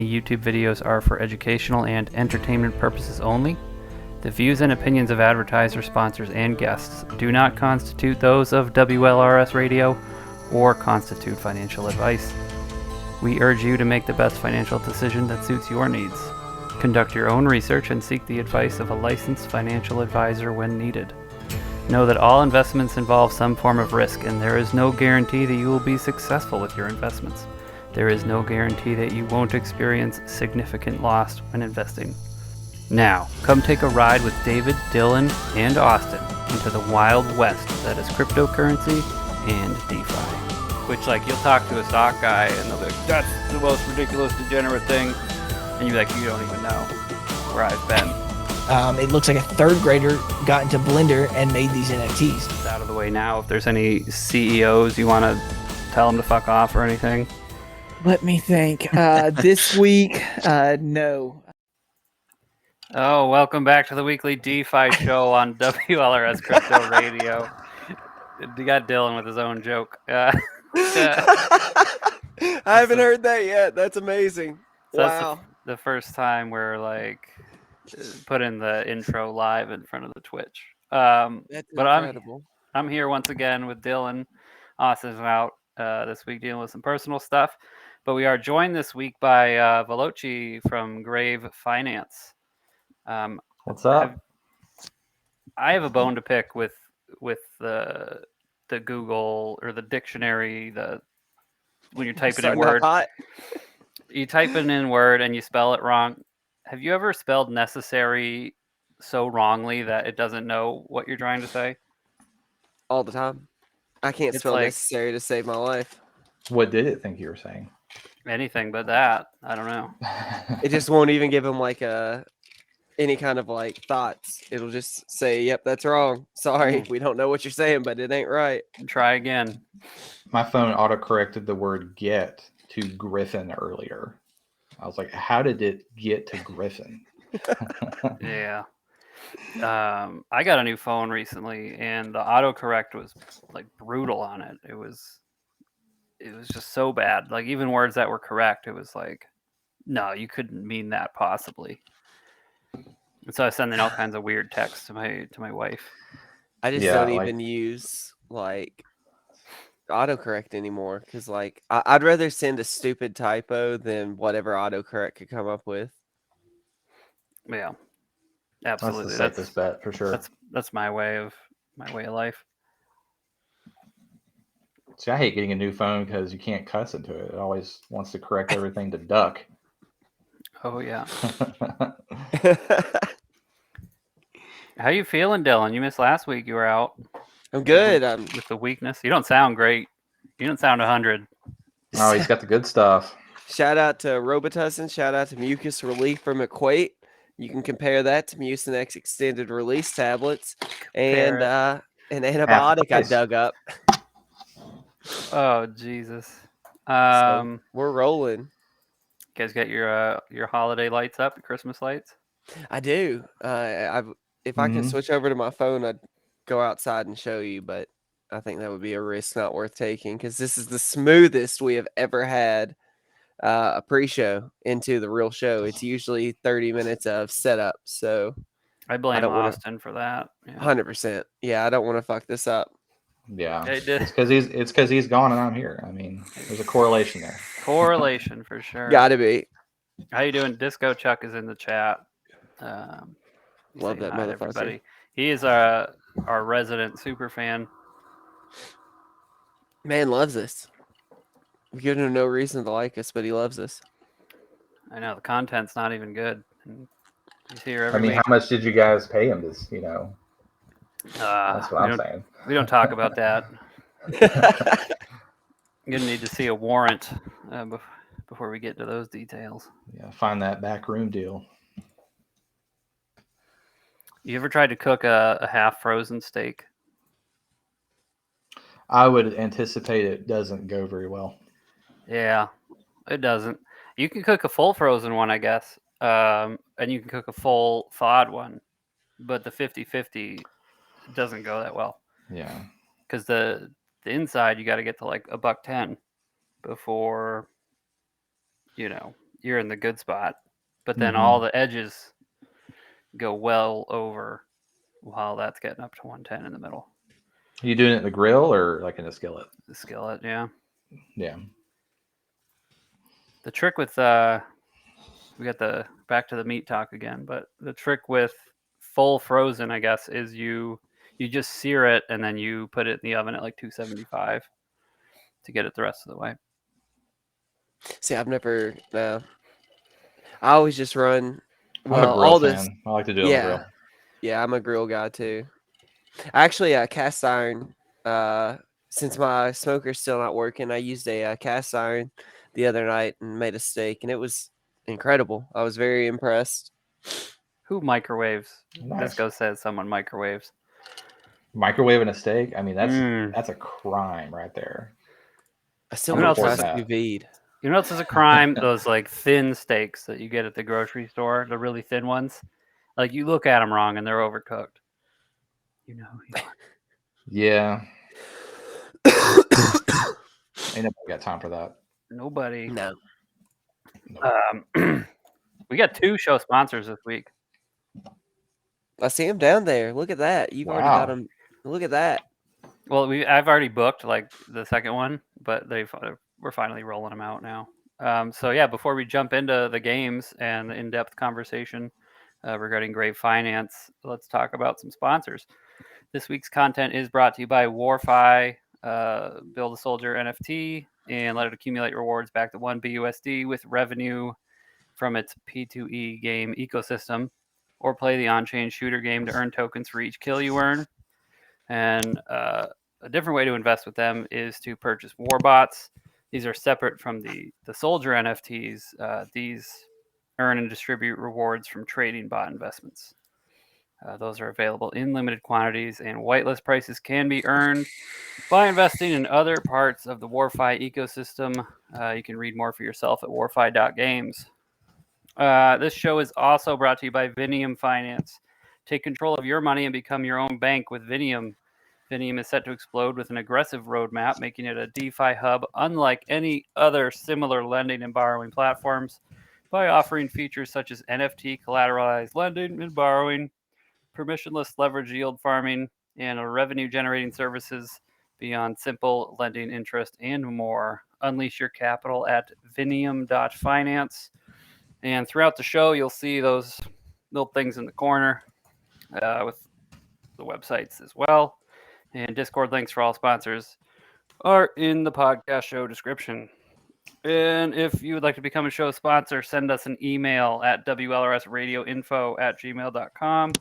YouTube videos are for educational and entertainment purposes only. The views and opinions of advertisers, sponsors, and guests do not constitute those of WLRS Radio or constitute financial advice. We urge you to make the best financial decision that suits your needs. Conduct your own research and seek the advice of a licensed financial advisor when needed. Know that all investments involve some form of risk, and there is no guarantee that you will be successful with your investments. There is no guarantee that you won't experience significant loss when investing. Now, come take a ride with David, Dylan, and Austin into the Wild West that is cryptocurrency and DeFi. Which, like, you'll talk to a stock guy and they'll be like, that's the most ridiculous, degenerate thing. And you're like, you don't even know where I've been. It looks like a third grader got into Blender and made these NFTs. It's out of the way now. If there's any CEOs you want to tell them to fuck off or anything. Let me think. This week, no. Oh, welcome back to the weekly DeFi show on WLRS Crypto Radio. You got Dylan with his own joke. I haven't heard that yet. That's amazing. So wow. That's the first time we're like putting the intro live in front of the Twitch. That's but incredible. I'm here once again with Dylan. Austin's out this week dealing with some personal stuff. But we are joined this week by Veloce from Magik Finance. What's up? I have a bone to pick with the Google or the dictionary. When you're typing in Word, you type it in Word and you spell it wrong. Have you ever spelled necessary so wrongly that it doesn't know what you're trying to say? All the time. I can't spell necessary to save my life. What did it think you were saying? Anything but that. I don't know. It just won't even give him like any kind of like thoughts. It'll just say, yep, that's wrong. Sorry, we don't know what you're saying, but it ain't right. Try again. My phone auto-corrected the word get to Griffin earlier. I was like, how did it get to Griffin? Yeah. I got a new phone recently, and the autocorrect was like brutal on it. It was just so bad. Like even words that were correct, it was like, no, you couldn't mean that possibly. And so I was sending all kinds of weird texts to my wife. I just don't even use like autocorrect anymore because like I'd rather send a stupid typo than whatever autocorrect could come up with. Yeah, absolutely. That's the safest bet for sure. That's my way of life. See, I hate getting a new phone because you can't cuss into it. It always wants to correct everything to duck. Oh yeah. How you feeling, Dylan? You missed last week. You were out. I'm good. With the weakness. You don't sound great. You don't sound 100. Oh, he's got the good stuff. Shout out to Robitussin. Shout out to Mucus Relief from Equate. You can compare that to Mucinex extended release tablets and an antibiotic I dug up. Oh Jesus. So we're rolling. You guys got your holiday lights up, the Christmas lights? I do. If I could switch over to my phone, I'd go outside and show you, but I think that would be a risk not worth taking because this is the smoothest we have ever had a pre-show into the real show. It's usually 30 minutes of setup, so I blame Austin for that. 100%. Yeah, I don't want to fuck this up. Yeah, it's because he's gone and I'm here. I mean, there's a correlation there. Correlation for sure. Gotta be. How you doing? Disco Chuck is in the chat. Love that motherfucker. Everybody. He is our resident super fan. Man loves us. We've given him no reason to like us, but he loves us. I know the content's not even good. He's here every week. How much did you guys pay him? That's what I'm saying. We don't talk about that. You're gonna need to see a warrant before we get to those details. Yeah, find that backroom deal. You ever tried to cook a half frozen steak? I would anticipate it doesn't go very well. Yeah, it doesn't. You can cook a full frozen one, I guess, and you can cook a full thawed one, but the 50-50 doesn't go that well. Yeah, because the inside you got to get to like $110 before you're in the good spot. But then all the edges go well over while that's getting up to 110 in the middle. Are you doing it in the grill or like in a skillet? The skillet, yeah. Yeah. The trick with we got the back to the meat talk again, but the trick with full frozen, I guess, is you just sear it and then you put it in the oven at like 275 to get it the rest of the way. See, I've never. No, I always just run. I'm a grill fan. I like to do it on the grill. Yeah, I'm a grill guy too. Actually, cast iron. Since my smoker's still not working, I used a cast iron the other night and made a steak, and it was incredible. I was very impressed. Who microwaves? Nice. Disco says someone microwaves. Microwaving a steak? I mean, that's a crime right there. I still want to try sous vide. You know what's a crime? Those like thin steaks that you get at the grocery store, the really thin ones. Like you look at them wrong and they're overcooked. You know. Yeah. Ain't nobody got time for that. Nobody. No. We got 2 show sponsors this week. I see him down there. Look at that. You've already got him. Look at that. Well, I've already booked like the second one, but we're finally rolling them out now. So yeah, before we jump into the games and the in-depth conversation regarding Grave Finance, let's talk about some sponsors. This week's content is brought to you by WarFi. Build a soldier NFT and let it accumulate rewards back to 1 BUSD with revenue from its P2E game ecosystem, or play the on-chain shooter game to earn tokens for each kill you earn. And a different way to invest with them is to purchase war bots. These are separate from the soldier NFTs. These earn and distribute rewards from trading bot investments. Those are available in limited quantities, and whitelist prices can be earned by investing in other parts of the WarFi ecosystem. You can read more for yourself at warfi.games. This show is also brought to you by Vinium Finance. Take control of your money and become your own bank with Vinium. Vinium is set to explode with an aggressive roadmap, making it a DeFi hub unlike any other similar lending and borrowing platforms by offering features such as NFT collateralized lending and borrowing, permissionless leverage yield farming, and revenue-generating services beyond simple lending interest and more. Unleash your capital at vinium.finance. And throughout the show, you'll see those little things in the corner with the websites as well. And Discord links for all sponsors are in the podcast show description. And if you would like to become a show sponsor, send us an email at WLRSradioinfo@gmail.com.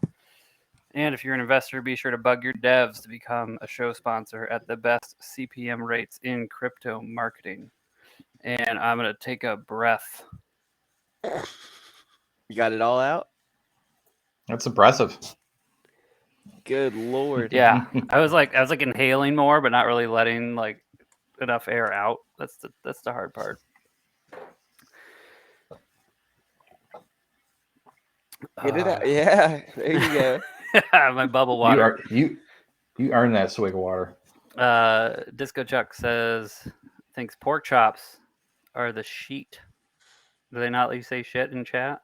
And if you're an investor, be sure to bug your devs to become a show sponsor at the best CPM rates in crypto marketing. And I'm going to take a breath. You got it all out? That's impressive. Good Lord. Yeah. I was like inhaling more, but not really letting like enough air out. That's the hard part. Get it out. Yeah. There you go. My bubble water. You earned that swig of water. Disco Chuck thinks pork chops are the sheet. Do they not let you say shit in chat?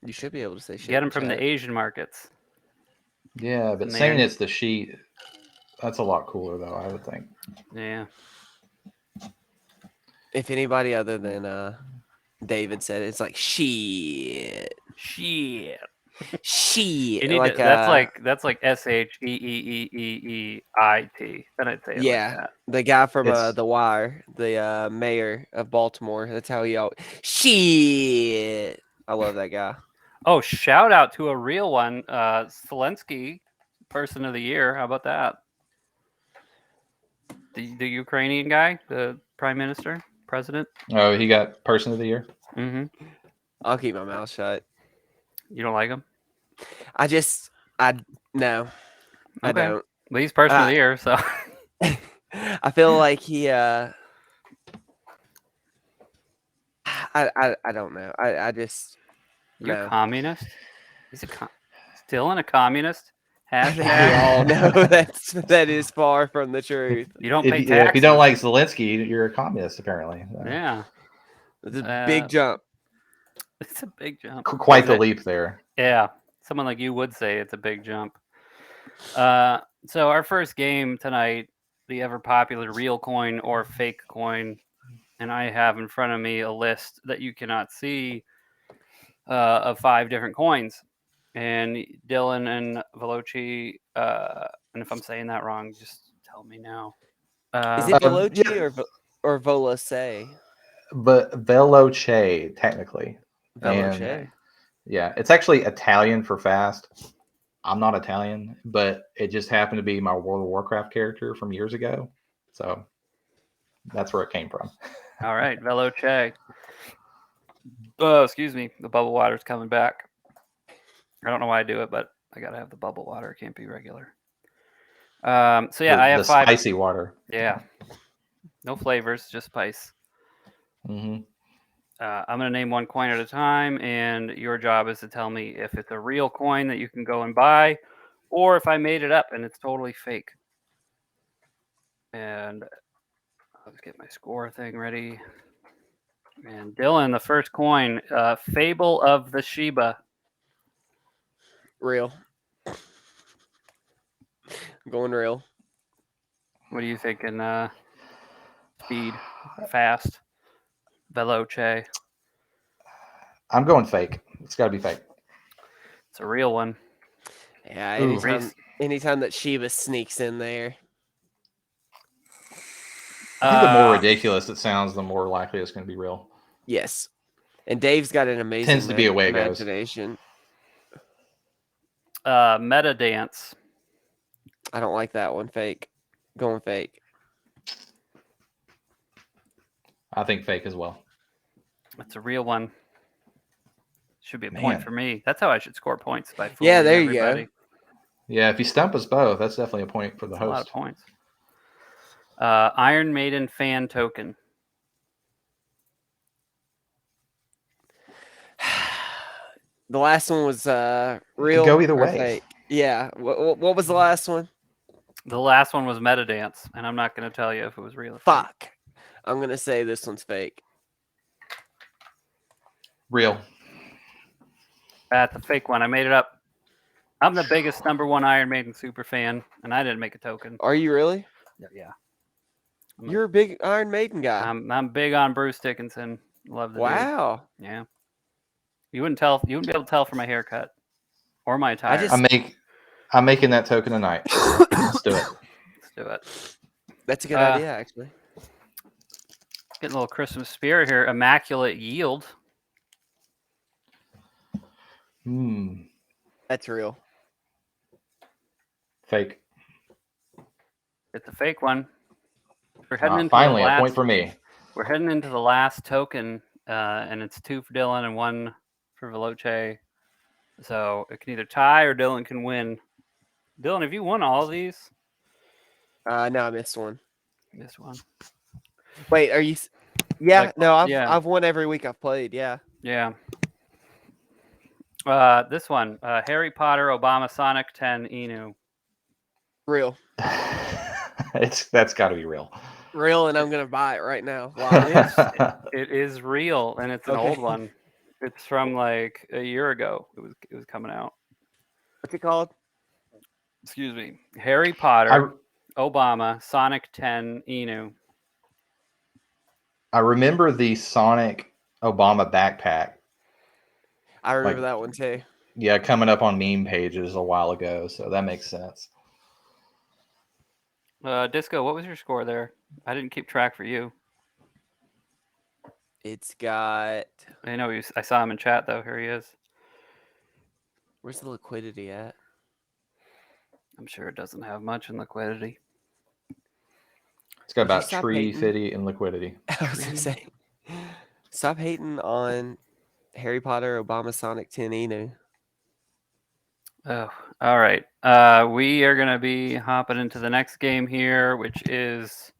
You should be able to say shit. Get them from the Asian markets. Yeah, but saying it's the sheet, that's a lot cooler, though, I would think. Yeah. If anybody other than David said it, it's like shit. Shit. Shit. Like, that's like SHEEEEEEIT. Then I'd say it yeah, like that. The guy from The Wire, the mayor of Baltimore. That's how he always shit. I love that guy. Oh, shout out to a real one, Zelensky, Person of the Year. How about that? The Ukrainian guy, the prime minister, president. Oh, he got Person of the Year? Mm-hmm. I'll keep my mouth shut. You don't like him? No. Okay. I don't. Well, he's Person of the Year, so. I feel like he, I don't know. I just. You're no. communist? He's still in a communist? Hashtag. No, that is far from the truth. You don't pay taxes. If you don't like Zelensky, you're a communist, apparently. So. Yeah. It's a big jump. It's a big jump. Quite the leap there. Yeah. Someone like you would say it's a big jump. So our first game tonight, the ever popular real coin or fake coin, and I have in front of me a list that you cannot see of 5 different coins. And Dylan and Veloce, and if I'm saying that wrong, just tell me now. Is it Veloce or Veloce? But Veloce, technically. Veloce. And, yeah, it's actually Italian for fast. I'm not Italian, but it just happened to be my World of Warcraft character from years ago. So that's where it came from. All right, Veloce. Oh, excuse me. The bubble water's coming back. I don't know why I do it, but I gotta have the bubble water. It can't be regular. So yeah, I have the 5. Spicy water. Yeah. No flavors, just spice. Mm-hmm. I'm going to name one coin at a time, and your job is to tell me if it's a real coin that you can go and buy, or if I made it up and it's totally fake. And let's get my score thing ready. And Dylan, the first coin, Fable of the Shiba. Real. I'm going real. What are you thinking? Speed, fast, Veloce. I'm going fake. It's got to be fake. It's a real one. Yeah, anytime that Shiba sneaks in there. I think the more ridiculous it sounds, the more likely it's going to be real. Yes. And Dave's got an amazing Tends to be a way it goes. imagination. Meta Dance. I don't like that one. Fake. Going fake. I think fake as well. It's a real one. Should be a point for me. That's how I should score points by fooling there everybody. you go. Yeah, if you stump us both, that's definitely a point for the host. A lot of points. Iron Maiden fan token. The last one was real. Go either way. Fake. Yeah. What was the last one? The last one was Metadance, and I'm not going to tell you if it was real or fake. Fuck. I'm going to say this one's fake. Real. That's a fake one. I made it up. I'm the biggest #1 Iron Maiden super fan, and I didn't make a token. Are you really? Yeah. You're a big Iron Maiden guy. I'm big on Bruce Dickinson. Love the Wow. dude. Yeah. You wouldn't be able to tell from my haircut or my attire. I'm making that token tonight. Let's do it. Let's do it. That's a good idea, actually. Getting a little Christmas spirit here. Immaculate Yield. That's real. Fake. It's a fake one. We're heading into finally a point for me. We're heading into the last token, and it's 2 for Dylan and 1 for Veloce. So it can either tie or Dylan can win. Dylan, have you won all of these? No, I missed one. Missed one. Wait, are you? Yeah, no, I've won every week I've played. Yeah. Yeah. This one, Harry Potter, Obama, Sonic 10, Inu. Real. That's got to be real. Real, and I'm gonna buy it right now. Wow. It is real, and it's an old one. It's from like a year ago. It was coming out. What's it called? Excuse me. Harry Potter, Obama, Sonic 10, Inu. I remember the Sonic Obama backpack. I remember that one too. Yeah, coming up on meme pages a while ago, so that makes sense. Disco, what was your score there? I didn't keep track for you. It's got. I know I saw him in chat though. Here he is. Where's the liquidity at? I'm sure it doesn't have much in liquidity. It's got about tree fitty and liquidity. I was gonna say, stop hating on Harry Potter, Obama, Sonic 10, Inu. Oh, all right. We are going to be hopping into the next game here, which is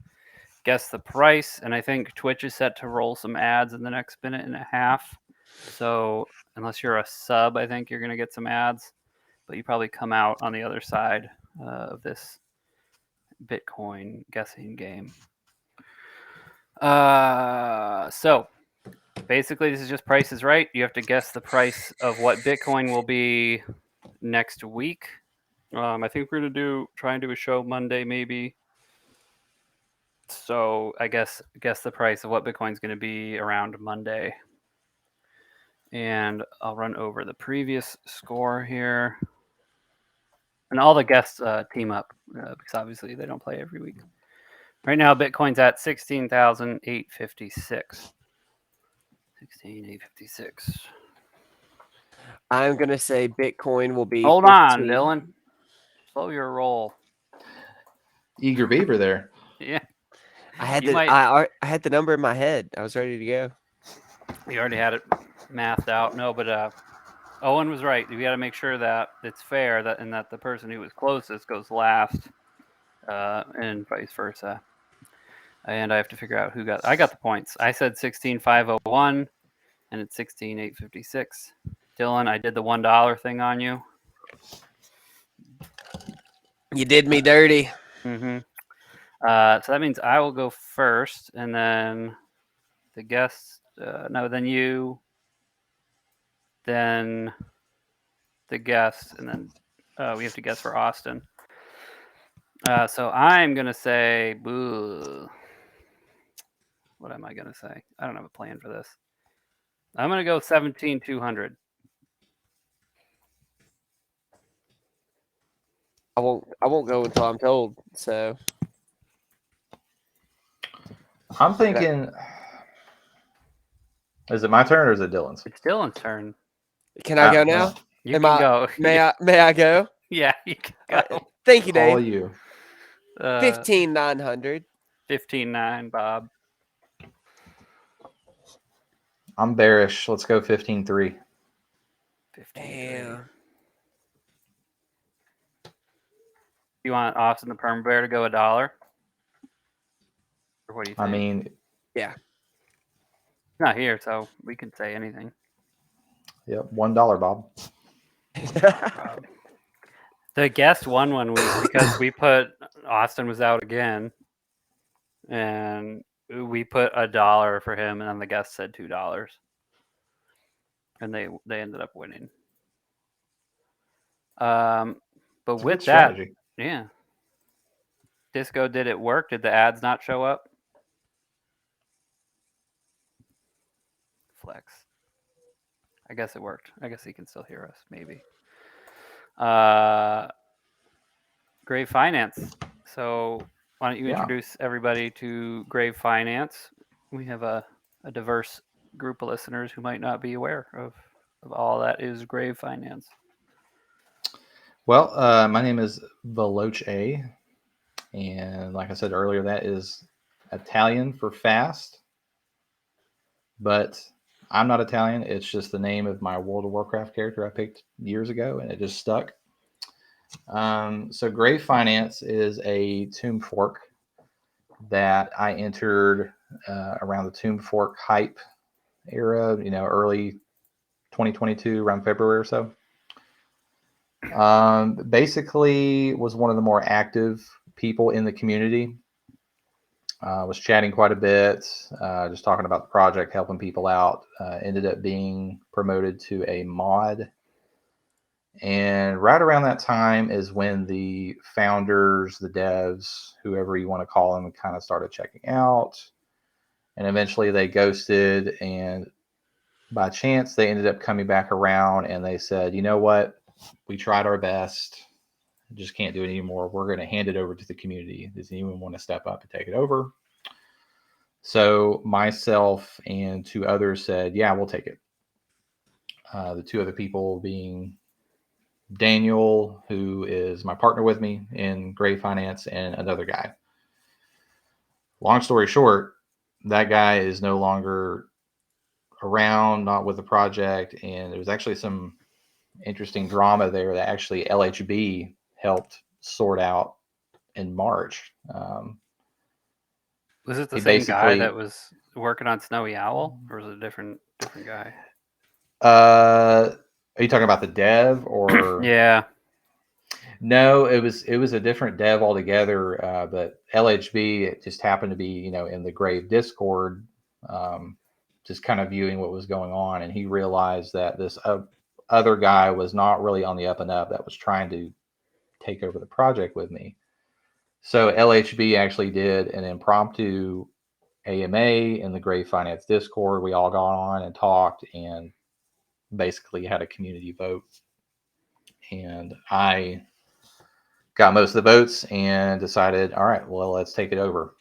Guess the Price. And I think Twitch is set to roll some ads in the next minute and a half. So unless you're a sub, I think you're going to get some ads. But you probably come out on the other side of this Bitcoin guessing game. So Basically, this is just Price is Right. You have to guess the price of what Bitcoin will be next week. I think we're gonna try and do a show Monday, maybe. So I guess the price of what Bitcoin's going to be around Monday. And I'll run over the previous score here. And all the guests team up because obviously they don't play every week. Right now, Bitcoin's at 16,856. 16,856. I'm gonna say Bitcoin will be. Hold on, Dylan. Slow your roll. Eager beaver there. Yeah. I had You I had the number in my head. I was ready to go. You already had it mathed out. No, but Owen was right. We got to make sure that it's fair and that the person who was closest goes last, and vice versa. And I have to figure out who got. I got the points. I said 16,501, and it's 16,856. Dylan, I did the $1 thing on you. You did me dirty. Mm-hmm. So that means I will go first, and then the guests. Then you. Then the guests, and then we have to guess for Austin. So I'm gonna say, boo. What am I gonna say? I don't have a plan for this. I'm gonna go 17,200. I won't go until I'm told. So I'm thinking. Is it my turn or is it Dylan's? It's Dylan's turn. Can I go now? You can go. May I go? Yeah, you can go. Thank you, Dave. All you. 15,900. 15,900, Bob. I'm bearish. Let's go 15,300. 15,300. You want Austin the Perma Bear to go $1? Or what do you think? I mean, yeah. Not here, so we can say anything. Yep, $1, Bob. The guest won 1 week because we put Austin was out again, and we put $1 for him, and then the guest said $2, and they ended up winning. But It's with that, strategy. yeah, Disco, did it work? Did the ads not show up? Flex. I guess it worked. I guess he can still hear us, maybe. Grave Finance. So why don't you introduce everybody to Grave Finance? We have a diverse group of listeners who might not be aware of all that is Grave Finance. Well, my name is Veloce, and like I said earlier, that is Italian for fast. But I'm not Italian. It's just the name of my World of Warcraft character I picked years ago, and it just stuck. So Grave Finance is a tomb fork that I entered around the tomb fork hype era, early 2022, around February or so. Basically was one of the more active people in the community. Was chatting quite a bit, just talking about the project, helping people out. Ended up being promoted to a mod. And right around that time is when the founders, the devs, whoever you want to call them, kind of started checking out. And eventually they ghosted. And by chance, they ended up coming back around and they said, you know what? We tried our best. Just can't do it anymore. We're going to hand it over to the community. Does anyone want to step up and take it over? So myself and 2 others said, yeah, we'll take it. The 2 other people being Daniel, who is my partner with me in Grave Finance, and another guy. Long story short, that guy is no longer around, not with the project. And there was actually some interesting drama there that actually LHB helped sort out in March. Was it the same guy that was working on Snowy Owl, or was it a different guy? Are you talking about the dev or? Yeah. No, it was a different dev altogether. But LHB, it just happened to be, in the Grave Discord. just kind of viewing what was going on, and he realized that this other guy was not really on the up and up, that was trying to take over the project with me. So LHB actually did an impromptu AMA in the Grave Finance Discord. We all got on and talked and basically had a community vote. And I got most of the votes and decided, all right, well, let's take it over.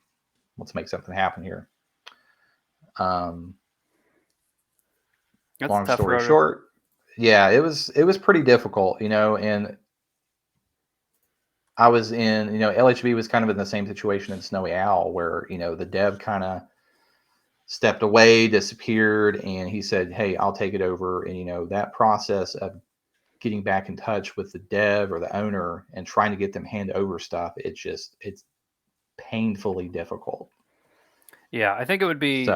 Let's make something happen here. That's Long a tough story road. short, yeah, it was pretty difficult, and I was in, LHB was kind of in the same situation in Snowy Owl, where, the dev kind of stepped away, disappeared, and he said, hey, I'll take it over. And, that process of getting back in touch with the dev or the owner and trying to get them hand over stuff, it's painfully difficult. Yeah, I think it would be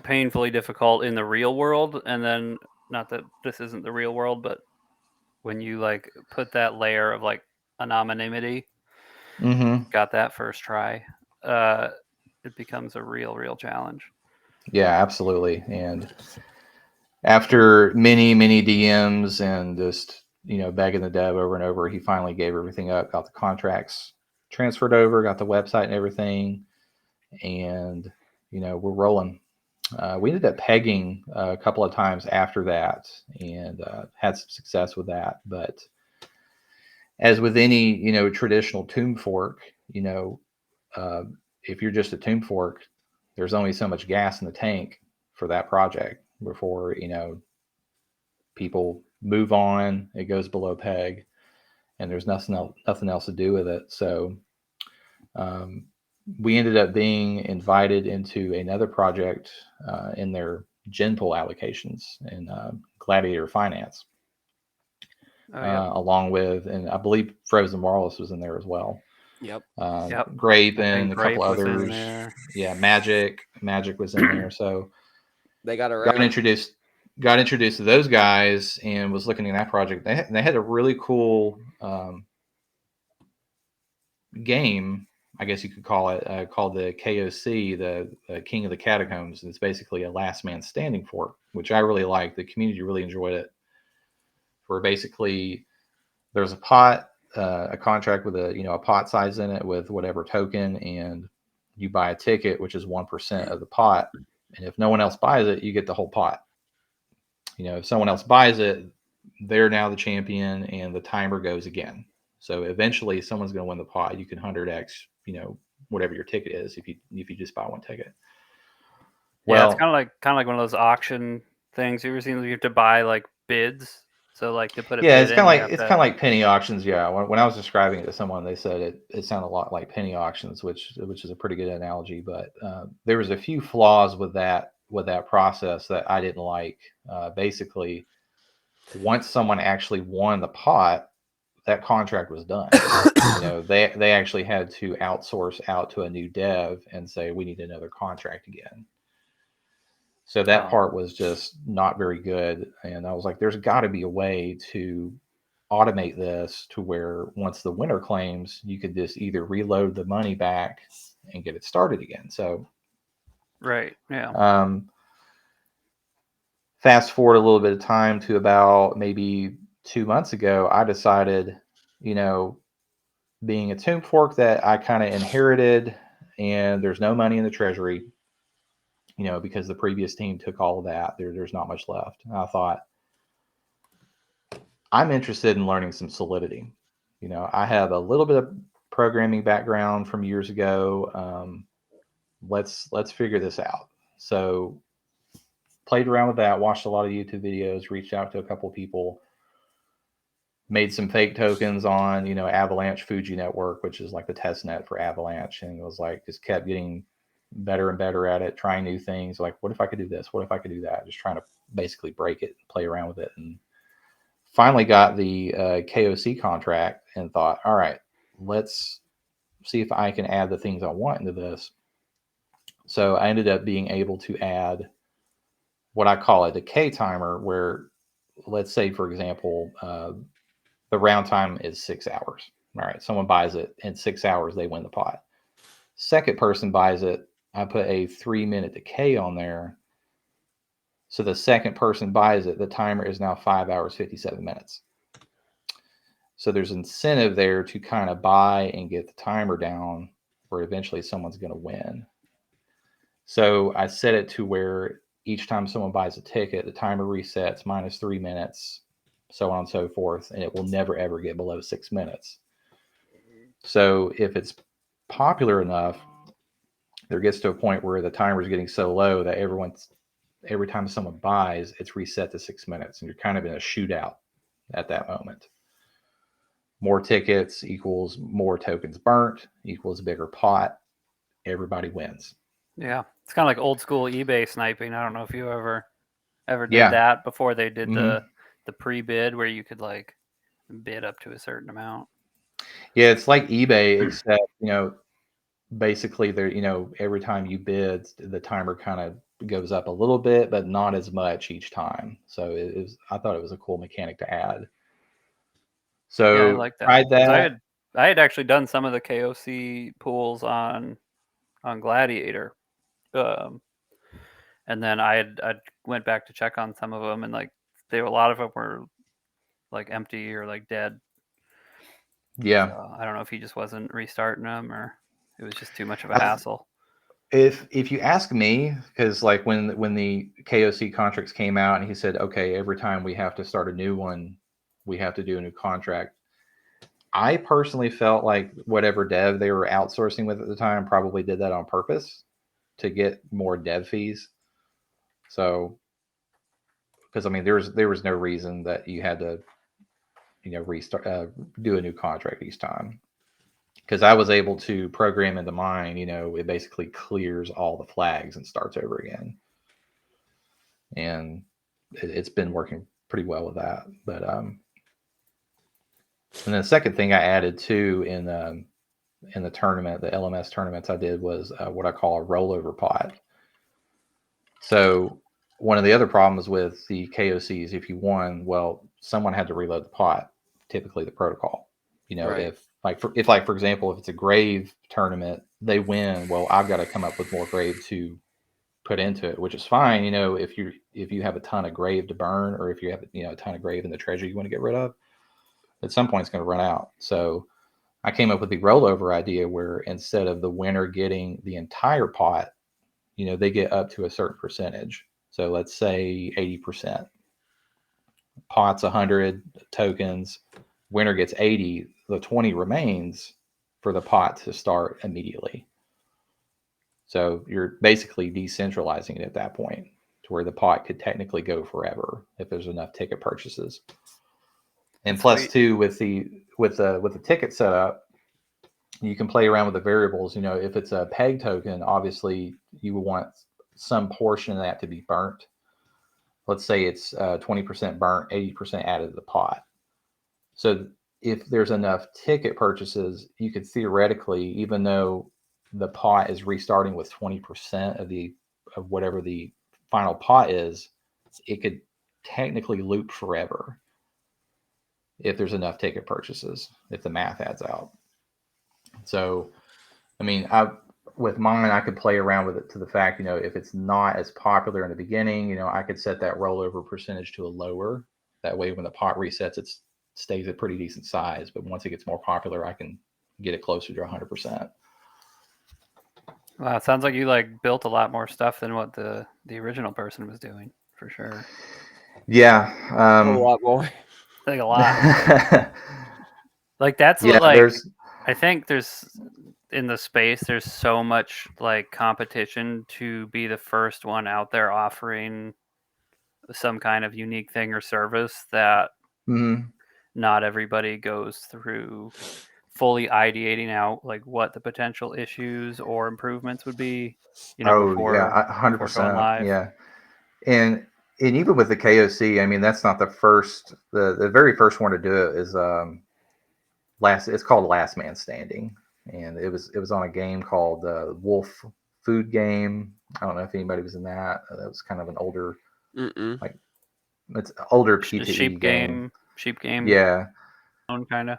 painfully difficult in the real world, and then, not that this isn't the real world, but when you like put that layer of like anonymity, got that first try, it becomes a real challenge. Yeah, absolutely. And after many DMs and just begging the dev over and over, he finally gave everything up, got the contracts transferred over, got the website and everything, and we're rolling. We ended up pegging a couple of times after that, and had some success with that. But as with any traditional tomb fork, if you're just a tomb fork, there's only so much gas in the tank for that project before people move on. It goes below peg, and there's nothing else to do with it. So we ended up being invited into another project in their gen pool allocations in Gladiator Finance, along with, and I believe Frozen Wireless was in there as well. Yep. Grape and a couple others. Yeah, Magik was in there. So they got around. Got introduced to those guys and was looking at that project. They had a really cool game, I guess you could call it, called the KOC, the King of the Catacombs. It's basically a last man standing fork, which I really liked. The community really enjoyed it. Where basically there's a pot, a contract with a pot size in it with whatever token, and you buy a ticket, which is 1% of the pot. And if no one else buys it, you get the whole pot. If someone else buys it, they're now the champion, and the timer goes again. So eventually someone's going to win the pot. You can 100x, whatever your ticket is if you just buy one ticket. Well, it's kind of like one of those auction things. You ever seen you have to buy like bids? So like to put a bid it's kind of like penny auctions. Yeah. When I was describing it to someone, they said it sounded a lot like penny auctions, which is a pretty good analogy. But there was a few flaws with that process that I didn't like. Basically, once someone actually won the pot, that contract was done. They actually had to outsource out to a new dev and say, we need another contract again. So that part was just not very good. And I was like, there's got to be a way to automate this to where once the winner claims, you could just either reload the money back and get it started again. So, right. Yeah. Fast forward a little bit of time to about maybe 2 months ago, I decided, being a tomb fork that I kind of inherited, and there's no money in the treasury, because the previous team took all of that. There's not much left. And I thought, I'm interested in learning some Solidity. I have a little bit of programming background from years ago. Let's figure this out. So played around with that, watched a lot of YouTube videos, reached out to a couple of people, made some fake tokens on, Avalanche Fuji Network, which is like the test net for Avalanche. And it was like, just kept getting better and better at it, trying new things. Like, what if I could do this? What if I could do that? Just trying to basically break it, play around with it. And finally got the KOC contract and thought, all right, let's see if I can add the things I want into this. So I ended up being able to add what I call a decay timer, where, let's say, for example, the round time is 6 hours. All right, someone buys it in 6 hours, they win the pot. Second person buys it, I put a 3-minute decay on there. So the second person buys it, the timer is now 5 hours, 57 minutes. So there's incentive there to kind of buy and get the timer down where eventually someone's going to win. So I set it to where each time someone buys a ticket, the timer resets minus 3 minutes, so on and so forth, and it will never, ever get below 6 minutes. So if it's popular enough, there gets to a point where the timer is getting so low that every time someone buys, it's reset to 6 minutes, and you're kind of in a shootout at that moment. More tickets equals more tokens burnt, equals bigger pot. Everybody wins. Yeah, it's kind of like old school eBay sniping. I don't know if you ever did that before they did the pre-bid where you could like bid up to a certain amount. Yeah, it's like eBay, except basically there, every time you bid, the timer kind of goes up a little bit, but not as much each time. So I thought it was a cool mechanic to add. So yeah, I like that. Tried that. I had actually done some of the KOC pools on Gladiator, and then I went back to check on some of them, and like a lot of them were like empty or like dead. Yeah, so I don't know if he just wasn't restarting them or it was just too much of a hassle. If you ask me, because like when the KOC contracts came out and he said, okay, every time we have to start a new one, we have to do a new contract. I personally felt like whatever dev they were outsourcing with at the time probably did that on purpose to get more dev fees. So, because I mean, there was no reason that you had to, restart, do a new contract each time. Because I was able to program into mine, it basically clears all the flags and starts over again. And it's been working pretty well with that. But and then the second thing I added too in the tournament, the LMS tournaments I did was what I call a rollover pot. So one of the other problems with the KOCs, if you won, well, someone had to reload the pot, typically the protocol. Right. If for example, if it's a grave tournament, they win. Well, I've got to come up with more grave to put into it, which is fine. If you have a ton of grave to burn, or if you have a ton of grave in the treasure you want to get rid of, at some point it's going to run out. So I came up with the rollover idea where instead of the winner getting the entire pot, they get up to a certain percentage. So let's say 80%. Pot's 100 tokens. Winner gets 80. The 20 remains for the pot to start immediately. So you're basically decentralizing it at that point to where the pot could technically go forever if there's enough ticket purchases. And That's plus sweet. too, with the ticket setup, you can play around with the variables. If it's a peg token, obviously you would want some portion of that to be burnt. Let's say it's 20% burnt, 80% added to the pot. So if there's enough ticket purchases, you could theoretically, even though the pot is restarting with 20% of whatever the final pot is, it could technically loop forever if there's enough ticket purchases, if the math adds out. So, I mean, with mine, I could play around with it to the fact, if it's not as popular in the beginning, I could set that rollover percentage to a lower. That way, when the pot resets, it stays a pretty decent size. But once it gets more popular, I can get it closer to 100%. Wow, it sounds like you built a lot more stuff than what the original person was doing, for sure. Yeah, A whole lot more. Like a lot. That's yeah, what I think there's in the space. There's so much competition to be the first one out there offering some kind of unique thing or service that not everybody goes through fully ideating out what the potential issues or improvements would be, before 100%. going live. Yeah. And even with the KOC, I mean, that's not the first, the very first one to do it is it's called Last Man Standing. And it was on a game called Wolf Food Game. I don't know if anybody was in that. That was kind of an older, it's an older P2E game. Sheep game. Yeah. Kind of.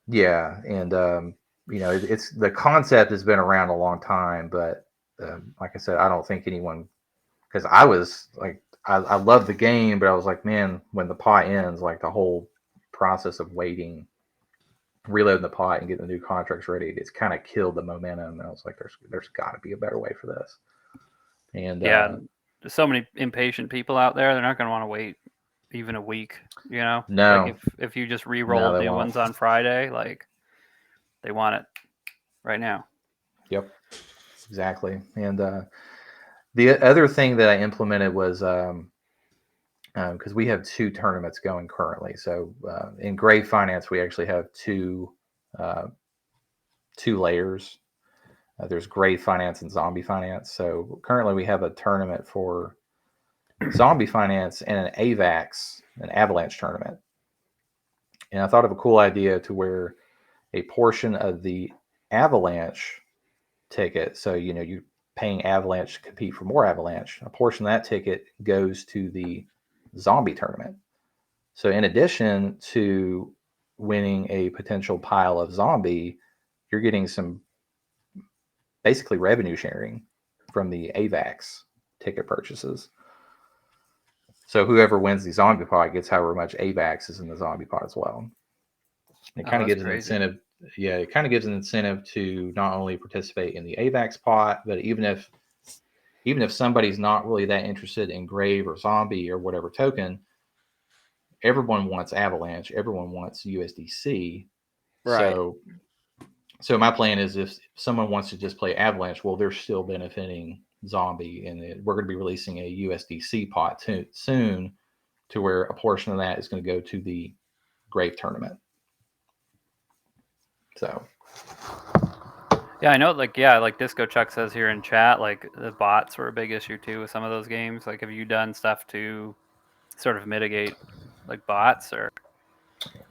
Yeah. And, it's the concept has been around a long time, but like I said, I don't think anyone because I was like, I love the game, but I was like, man, when the pot ends, like the whole process of waiting, reloading the pot and getting the new contracts ready, it's kind of killed the momentum. And I was like, there's got to be a better way for this. And Yeah, there's so many impatient people out there. They're not going to want to wait even a week. You know, no, like if you just re-roll they new won't. ones on Friday, like they want it right now. Yep, exactly. And the other thing that I implemented was because we have 2 tournaments going currently. So in Grave Finance, we actually have two layers. There's Grave Finance and Zombie Finance. So currently we have a tournament for Zombie Finance and an AVAX, an Avalanche tournament. And I thought of a cool idea to where a portion of the Avalanche ticket, so you're paying Avalanche to compete for more Avalanche, a portion of that ticket goes to the Zombie tournament. So in addition to winning a potential pile of Zombie, you're getting some basically revenue sharing from the AVAX ticket purchases. So whoever wins the Zombie pot gets however much AVAX is in the Zombie pot as well. It kind of gives an incentive. Yeah, it kind of gives an incentive to not only participate in the AVAX pot, but even if somebody's not really that interested in Grave or Zombie or whatever token, everyone wants Avalanche, everyone wants USDC. Right. So my plan is if someone wants to just play Avalanche, well, they're still benefiting Zombie, and we're going to be releasing a USDC pot soon, to where a portion of that is going to go to the Grave tournament. So. Yeah, I know. Like Disco Chuck says here in chat, like the bots were a big issue too with some of those games. Like, have you done stuff to sort of mitigate like bots or?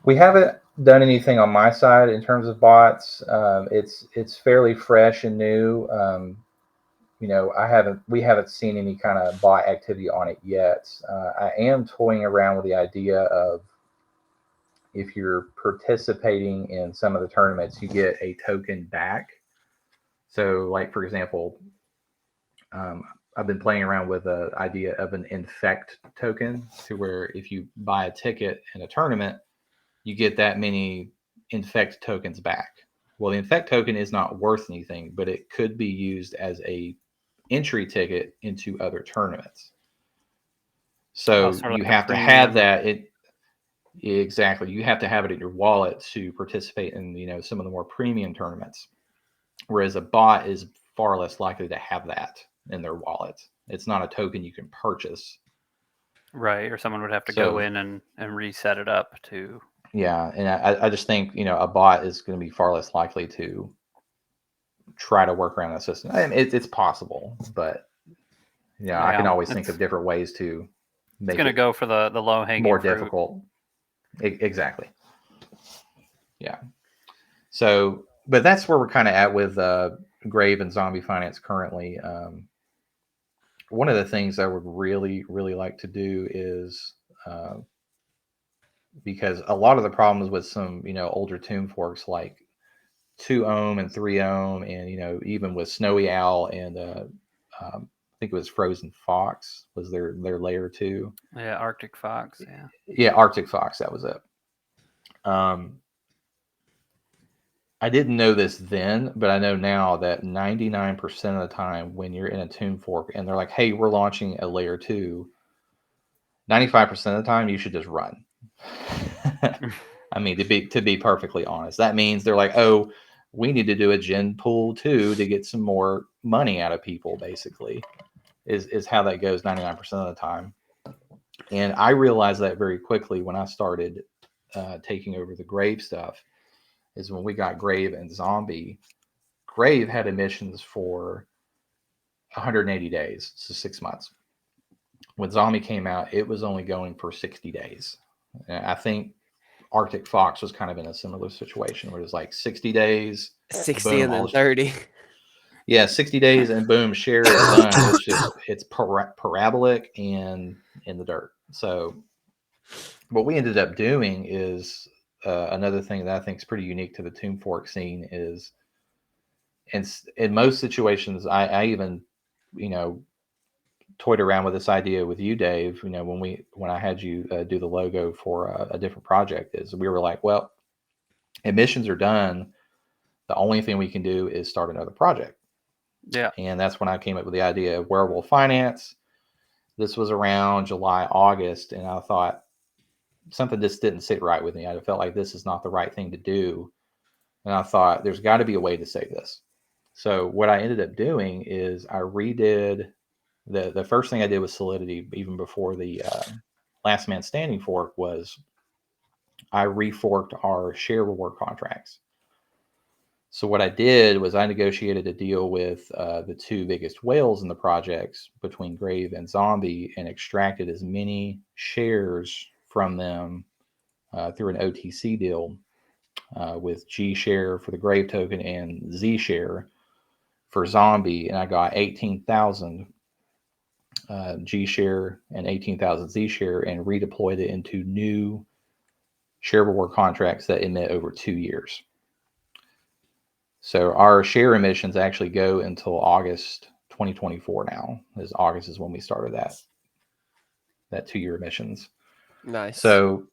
We haven't done anything on my side in terms of bots. It's fairly fresh and new. We haven't seen any kind of bot activity on it yet. I am toying around with the idea of, if you're participating in some of the tournaments, you get a token back. So, like for example, I've been playing around with the idea of an infect token, to where if you buy a ticket in a tournament, you get that many infect tokens back. Well, the infect token is not worth anything, but it could be used as a entry ticket into other tournaments. So you have to have that. Exactly. You have to have it in your wallet to participate in, some of the more premium tournaments. Whereas a bot is far less likely to have that in their wallet. It's not a token you can purchase. Right, or someone would have to go in and reset it up to. Yeah, and I just think, a bot is going to be far less likely to try to work around that system. I mean, it's possible, but I can always think of different ways to make it's going to go for the low hanging more fruit. Difficult. Exactly. Yeah. So, but that's where we're kind of at with Grave and Zombie Finance currently. One of the things I would really, really like to do is, because a lot of the problems with some, older tune forks like 2 ohm and 3 ohm, and even with Snowy Owl and I think it was Frozen Fox was their layer 2. Yeah, Arctic Fox. Yeah, Arctic Fox. That was it. I didn't know this then, but I know now that 99% of the time when you're in a tune fork and they're like, "Hey, we're launching a layer 2," 95% of the time you should just run. I mean, to be perfectly honest, that means they're like, "Oh, we need to do a gen pool too to get some more money out of people." Basically, is how that goes 99% of the time. And I realized that very quickly when I started taking over the Grave stuff. Is when we got Grave and Zombie. Grave had emissions for 180 days, so 6 months. When Zombie came out, it was only going for 60 days. And I think Arctic Fox was kind of in a similar situation where it was like 60 days, 60 boom, and then 30. Yeah, 60 days and boom, share is done. It's parabolic and in the dirt. So what we ended up doing is another thing that I think is pretty unique to the tune fork scene is, in most situations, I even, toyed around with this idea with you, Dave, when I had you do the logo for a different project, is we were like, well, emissions are done. The only thing we can do is start another project. Yeah. And that's when I came up with the idea of Werewolf Finance. This was around July, August. And I thought something just didn't sit right with me. I felt like this is not the right thing to do. And I thought there's got to be a way to save this. So what I ended up doing is I redid the first thing I did with Solidity, even before the Last Man Standing fork, was I reforked our share reward contracts. So what I did was I negotiated a deal with the two biggest whales in the projects between Grave and Zombie, and extracted as many shares from them through an OTC deal with G share for the Grave token and Z share for Zombie. And I got 18,000 G share and 18,000 Z share, and redeployed it into new share reward contracts that emit over 2 years. So our share emissions actually go until August 2024 now. August is when we started that 2 year emissions. Nice. So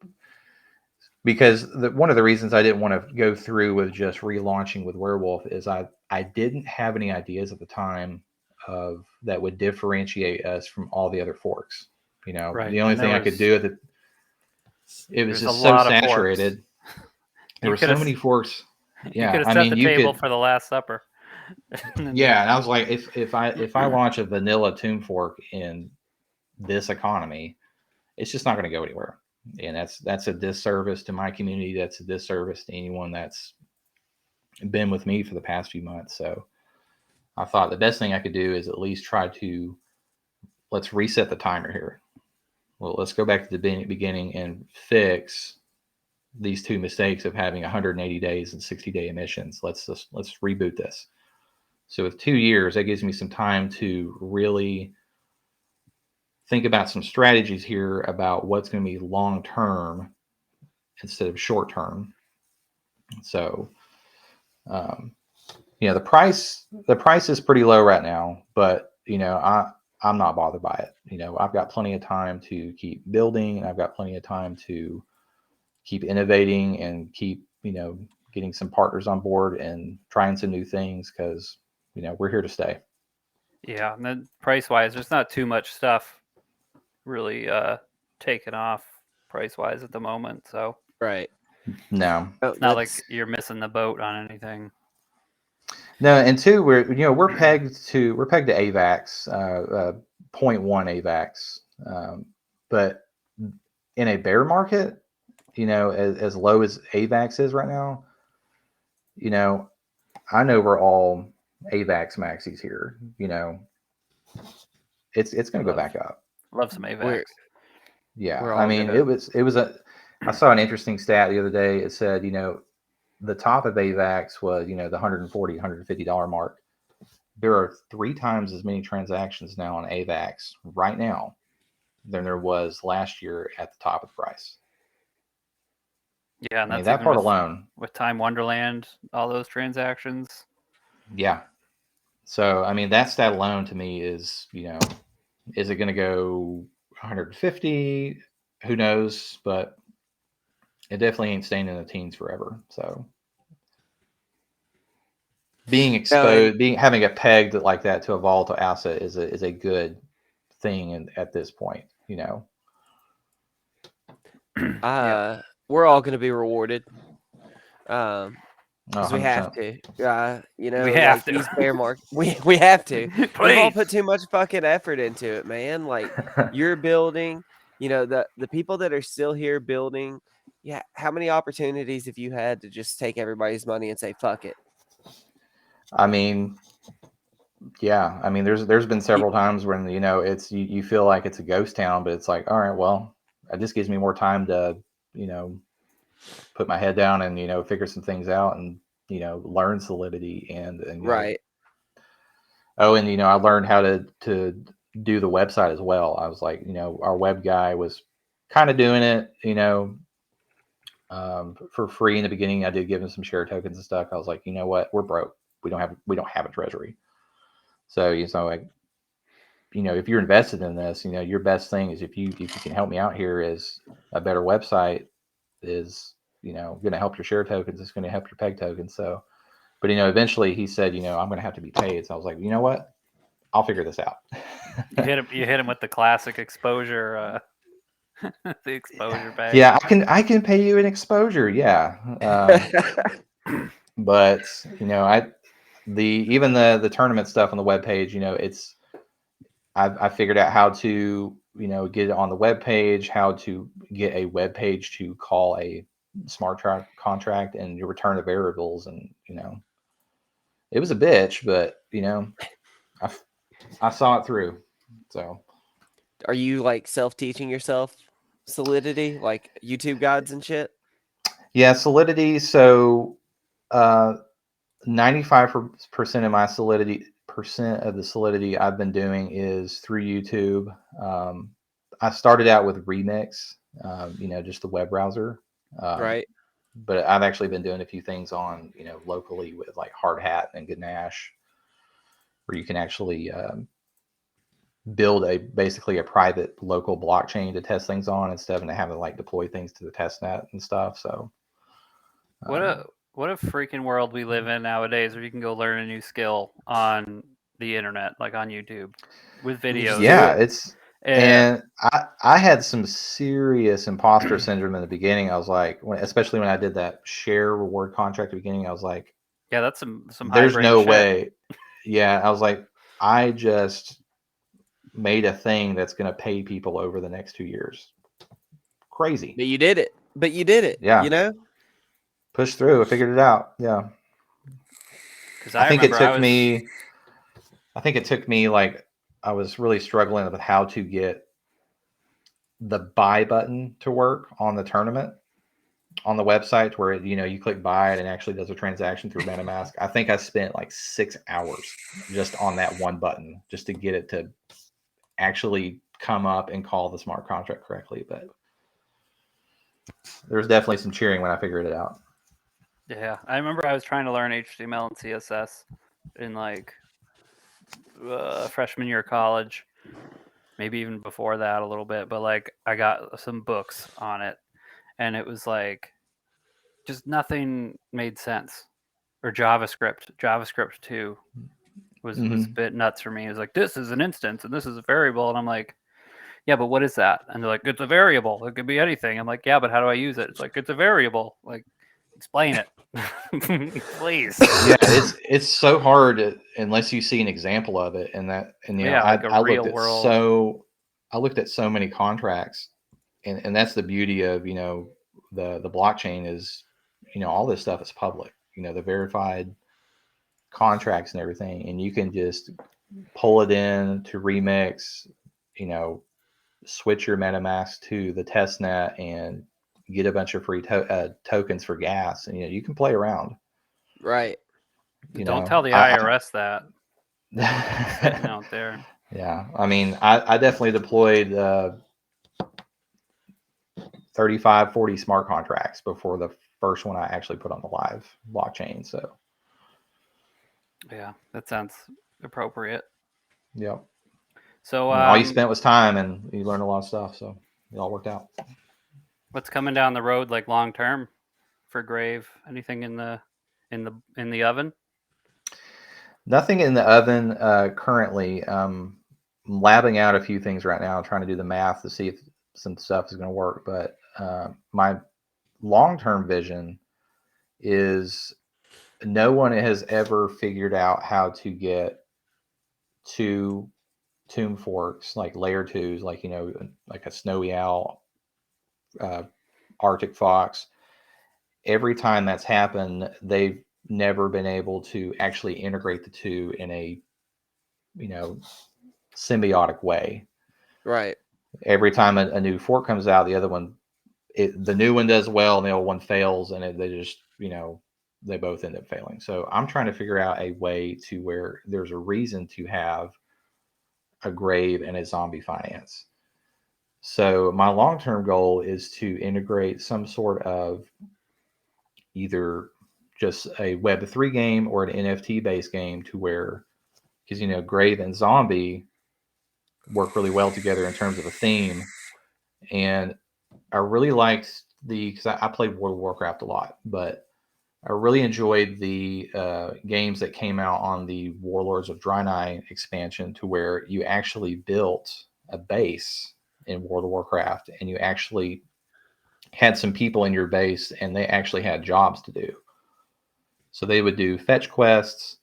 because one of the reasons I didn't want to go through with just relaunching with Werewolf is I didn't have any ideas at the time of that would differentiate us from all the other forks. Right. The only thing I could do it was just so saturated. There were so many forks. Yeah, you could have set the table for the Last Supper. Yeah, and I was like, if I launch a vanilla Tomb fork in this economy, it's just not going to go anywhere, and that's a disservice to my community. That's a disservice to anyone that's been with me for the past few months. So I thought the best thing I could do is at least try to let's reset the timer here. Well, let's go back to the beginning and fix these two mistakes of having 180 days and 60-day emissions. Let's reboot this. So with 2 years, that gives me some time to really think about some strategies here about what's going to be long-term instead of short-term. So, the price is pretty low right now, but I'm not bothered by it. I've got plenty of time to keep building. I've got plenty of time to keep innovating and keep, getting some partners on board and trying some new things, because, we're here to stay. Yeah. And then price wise, there's not too much stuff really taken off price wise at the moment. So, right. No, it's not like you're missing the boat on anything. No. And two, we're pegged to AVAX, 0.1 AVAX. But in a bear market, as low as AVAX is right now, I know we're all AVAX maxis here. It's going to go back up. Love some AVAX. I mean, I saw an interesting stat the other day. It said, the top of AVAX was, the $140, $150 mark. There are 3 times as many transactions now on AVAX right now than there was last year at the top of the price. Yeah, and that's that part alone. With Time Wonderland, all those transactions. Yeah. So, I mean, that stat alone to me is, is it going to go 150? Who knows? But it definitely ain't staying in the teens forever. So being exposed, having it pegged like that to a volatile asset is a good thing at this point, We're all going to be rewarded. Because we have to. We have to. These bear markets, we have to. We've all put too much fucking effort into it, man. Like, you're building, the people that are still here building. Yeah, how many opportunities have you had to just take everybody's money and say fuck it? I mean, yeah. I mean, there's been several times when it's you feel like it's a ghost town, but it's like, all right, well, it just gives me more time to put my head down and figure some things out and learn Solidity and right. Oh, and I learned how to do the website as well. I was like, our web guy was kind of doing it, for free in the beginning. I did give him some share tokens and stuff. I was like, you know what, we're broke. We don't have a treasury. So if you're invested in this, your best thing is if you can help me out here is a better website is, going to help your share tokens. It's going to help your peg tokens. So, but, eventually he said, I'm going to have to be paid. So I was like, you know what? I'll figure this out. You hit him with the classic exposure, the exposure bag. Yeah, I can pay you an exposure. Yeah. But, even the tournament stuff on the webpage, I figured out how to, get it on the webpage, how to get a webpage to call a smart contract and you return the variables. And, it was a bitch, but, I saw it through. So Are you like self-teaching yourself Solidity, like YouTube guides and shit? yeah, Solidity. So 95% of my Solidity I've been doing is through YouTube. I started out with Remix, just the web browser. Right. But I've actually been doing a few things on, locally with like Hard Hat and Ganache, where you can actually build basically a private local blockchain to test things on instead of having to like deploy things to the test net and stuff. So what a freaking world we live in nowadays, where you can go learn a new skill on the internet, like on YouTube, with videos. Yeah, and I had some serious imposter syndrome in the beginning. I was like, especially when I did that share reward contract at the beginning, I was like, yeah, that's some there's no shit. way. Yeah, I was like, I just made a thing that's going to pay people over the next 2 years. Crazy. But you did it. Yeah. Pushed through. I figured it out. Yeah. Because I think it took me like, I was really struggling with how to get the buy button to work on the tournament on the website, where you click buy and it actually does a transaction through MetaMask. I think I spent like 6 hours just on that one button just to get it to actually come up and call the smart contract correctly. But there was definitely some cheering when I figured it out. Yeah, I remember I was trying to learn HTML and CSS in like freshman year of college, maybe even before that a little bit, but like I got some books on it and it was like just nothing made sense. Or JavaScript too was a bit nuts for me. It was like, this is an instance and this is a variable, and I'm like, yeah, but what is that? And they're like, it's a variable, it could be anything. I'm like, yeah, but how do I use it? It's like, it's a variable, like, explain it. Please. Yeah, it's so hard unless you see an example of it. And I looked at so many contracts, and that's the beauty of the blockchain is all this stuff is public, the verified contracts and everything, and you can just pull it in to Remix, switch your MetaMask to the testnet and get a bunch of free tokens for gas, and you can play around. Right. Don't tell the IRS that. Sitting out there. Yeah, I mean, I definitely deployed 35, 40 smart contracts before the first one I actually put on the live blockchain. So yeah, that sounds appropriate. Yep. So all you spent was time, and you learned a lot of stuff. So it all worked out. What's coming down the road, like long term, for Grave? Anything in the oven? Nothing in the oven currently. I'm labbing out a few things right now, trying to do the math to see if some stuff is going to work. But my long-term vision is no one has ever figured out how to get 2 tomb forks, like layer 2s, like like a snowy owl, Arctic fox. Every time that's happened, they've never been able to actually integrate the two in a symbiotic way. Right. Every time a new fork comes out, the other one, the new one does well and the old one fails, and they just they both end up failing. So I'm trying to figure out a way to where there's a reason to have a Grave and a Zombie Finance. So my long-term goal is to integrate some sort of either just a Web3 game or an NFT based game, to where, because Grave and Zombie work really well together in terms of a theme. And I really liked because I played World of Warcraft a lot, but I really enjoyed the games that came out on the Warlords of Draenei expansion, to where you actually built a base in World of Warcraft, and you actually had some people in your base, and they actually had jobs to do. So they would do fetch quests,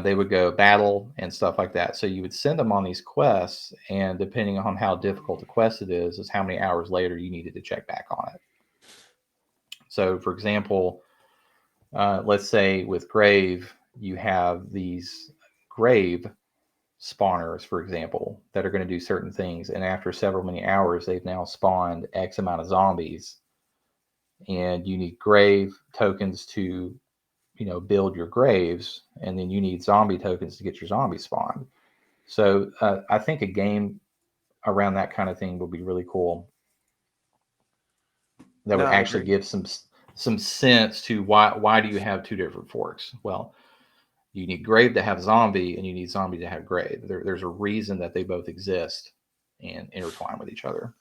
they would go battle and stuff like that. So you would send them on these quests, and depending on how difficult the quest it is how many hours later you needed to check back on it. So, for example, let's say with Grave, you have these Grave spawners, for example, that are going to do certain things. And after several many hours, they've now spawned X amount of zombies. And you need Grave tokens to, build your Graves. And then you need zombie tokens to get your zombies spawned. So I think a game around that kind of thing would be really cool. That would actually give some sense to why do you have two different forks? Well, you need Grave to have zombie, and you need zombie to have Grave. There's a reason that they both exist and intertwine with each other.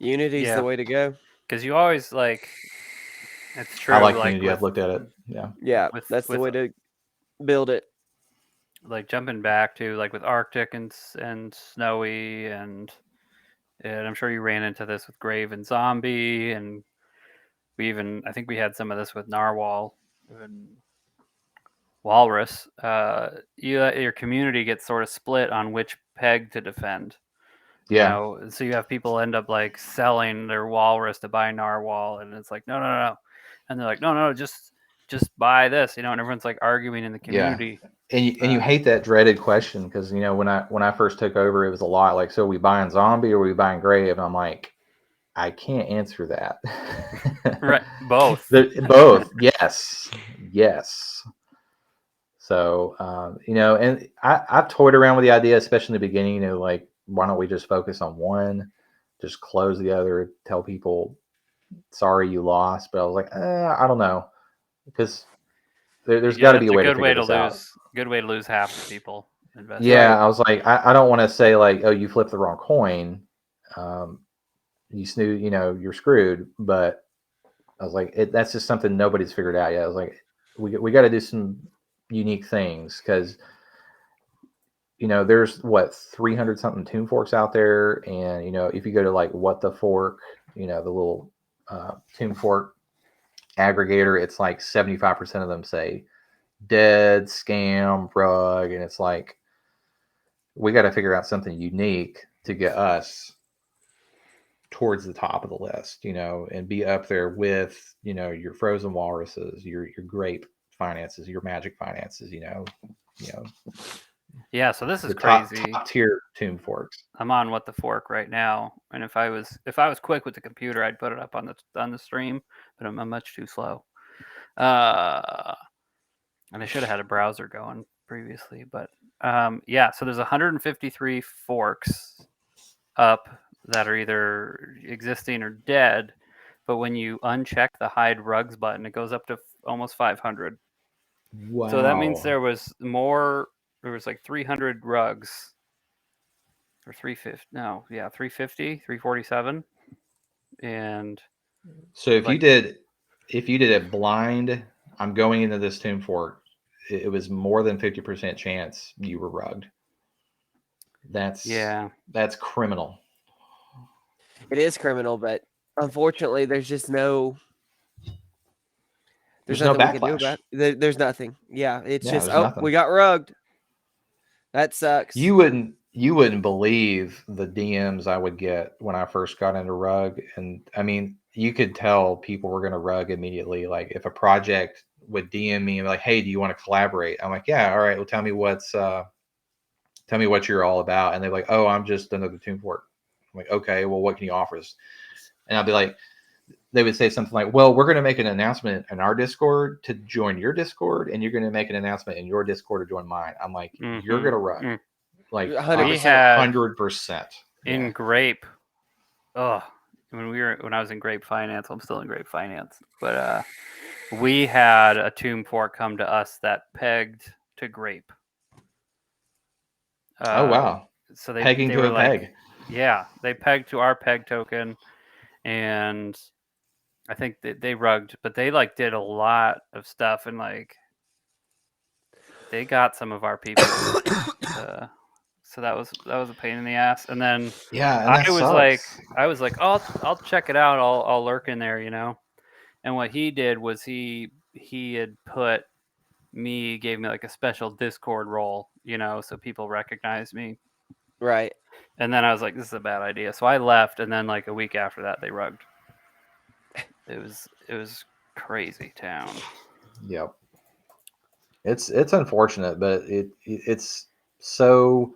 Unity's the way to go. Because you always it's true. I like Unity. I've looked at it. Yeah, that's the way to build it. Like jumping back to with Arctic and Snowy and I'm sure you ran into this with Grave and Zombie, and I think we had some of this with Narwhal and Walrus. Your community gets sort of split on which peg to defend. Yeah. So you have people end up selling their Walrus to buy Narwhal, and it's no, and they're like, no, just buy this, and everyone's arguing in the community. Yeah. And you hate that dreaded question, because when I first took over, it was a lot so are we buying Zombie or are we buying Grave? And I'm like, I can't answer that. Right, both. Both, yes. So and I've toyed around with the idea, especially in the beginning. Why don't we just focus on one, just close the other, tell people, sorry you lost. But I was like, I don't know, because there's got to be a way to figure this out. Good way to lose half the people. Yeah, right. I was like, I don't want to say oh, you flipped the wrong coin, you snooze, you're screwed. But I was like, that's just something nobody's figured out yet. I was like, we got to do some unique things, because there's 300 something Tomb Forks out there, and if you go to What the Fork, the little Tomb Fork aggregator, it's 75% of them say dead, scam, rug, and it's we got to figure out something unique to get us towards the top of the list, and be up there with your Frozen Walruses, your Grape Finances, your Magik Finances, Yeah, so this is crazy. Top tier Tomb Forks. I'm on What the Fork right now, and if I was quick with the computer, I'd put it up on the stream, but I'm much too slow. And I should have had a browser going previously, but so there's 153 forks up that are either existing or dead, but when you uncheck the hide rugs button, it goes up to almost 500. Wow. So that means there was 300 rugs, or 350, 347. And so if you did a blind, I'm going into this Tomb Fork, it was more than 50% chance you were rugged. That's criminal. It is criminal, but unfortunately, there's just there's nothing we can do about it. There's nothing. Yeah, it's just nothing. We got rugged. That sucks. You wouldn't believe the DMs I would get when I first got into rug, and I mean, you could tell people were going to rug immediately. If a project would DM me and hey, do you want to collaborate? I'm like, yeah, all right. Well, tell me what you're all about. And they're like, oh, I'm just another Tomb Fork. I'm like, okay, well, what can you offer us? And I'll be like, they would say something like, well, we're going to make an announcement in our Discord to join your Discord, and you're going to make an announcement in your Discord to join mine. I'm like, you're going to run. 100%. In Grape. Oh, when I was in Grape Finance, I'm still in Grape Finance, but we had a Tomb Fork come to us that pegged to Grape. Oh wow! so pegging they to were a like, peg. yeah, they pegged to our peg token, and I think they rugged, but they like did a lot of stuff, and like they got some of our people. So that was a pain in the ass. And then Yeah, and that I was sucks. like, oh, I'll check it out. I'll lurk in there, And what he did was he had gave me like a special Discord role, so people recognized me. Right. And then I was like, this is a bad idea. So I left, and then like a week after that, they rugged. It was crazy town. Yep. It's unfortunate, but it's so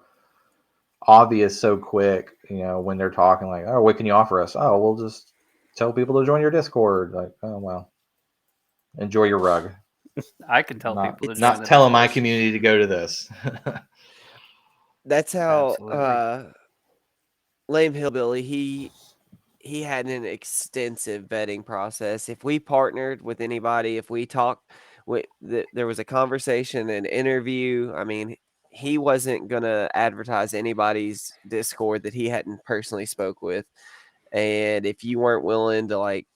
obvious so quick, when they're talking like, oh, what can you offer us? Oh, we'll just tell people to join your Discord. Like, oh well, enjoy your rug. I can tell people to join not the telling my Discord. community to go to this. That's how Absolutely. Lame Hillbilly, he had an extensive vetting process. If we partnered with anybody, if we talked, there was a conversation, an interview. I mean, he wasn't gonna advertise anybody's Discord that he hadn't personally spoke with. And if you weren't willing to like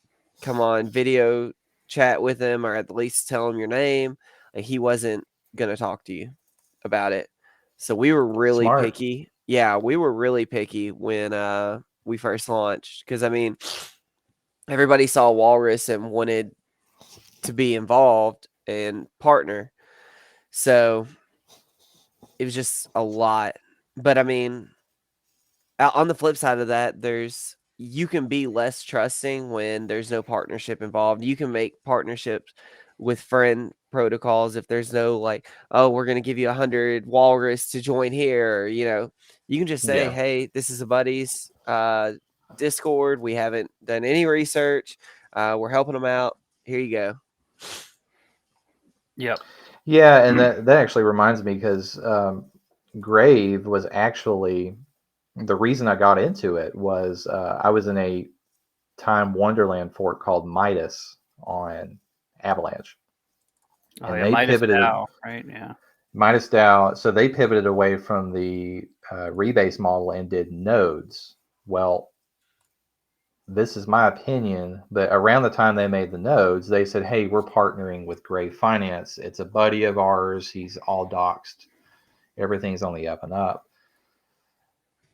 come on video chat with him or at least tell him your name, like, he wasn't gonna talk to you about it. So we were really Smart. picky. Yeah, we were really picky when we first launched, because I mean, everybody saw Walrus and wanted to be involved and partner. So it was just a lot. But I mean, on the flip side of that, you can be less trusting when there's no partnership involved. You can make partnerships with friend protocols if there's no like, oh, we're going to give you 100 walrus to join here. Or, you can just say, Yeah. hey, this is a buddy's Discord. We haven't done any research. We're helping them out. Here you go. Yep. Yeah, and that actually reminds me, because Grave was actually the reason I got into it. Was I was in a Time Wonderland fork called Midas on Avalanche, Oh and yeah, they Midas pivoted DAO, right? Yeah. Midas DAO. So they pivoted away from the rebase model and did nodes. Well, this is my opinion, but around the time they made the nodes, they said, hey, we're partnering with Grave Finance. It's a buddy of ours. He's all doxed. Everything's on the up and up.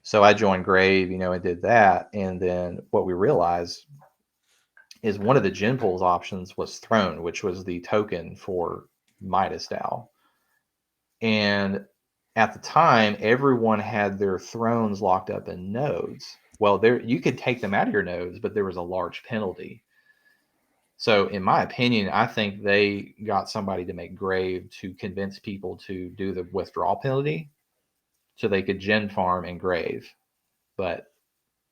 So I joined Grave, and did that. And then what we realized is one of the gen pools options was Throne, which was the token for Midas DAO. And at the time, everyone had their thrones locked up in nodes. Well, you could take them out of your nodes, but there was a large penalty. So in my opinion, I think they got somebody to make Grave to convince people to do the withdrawal penalty so they could gen farm and Grave. But,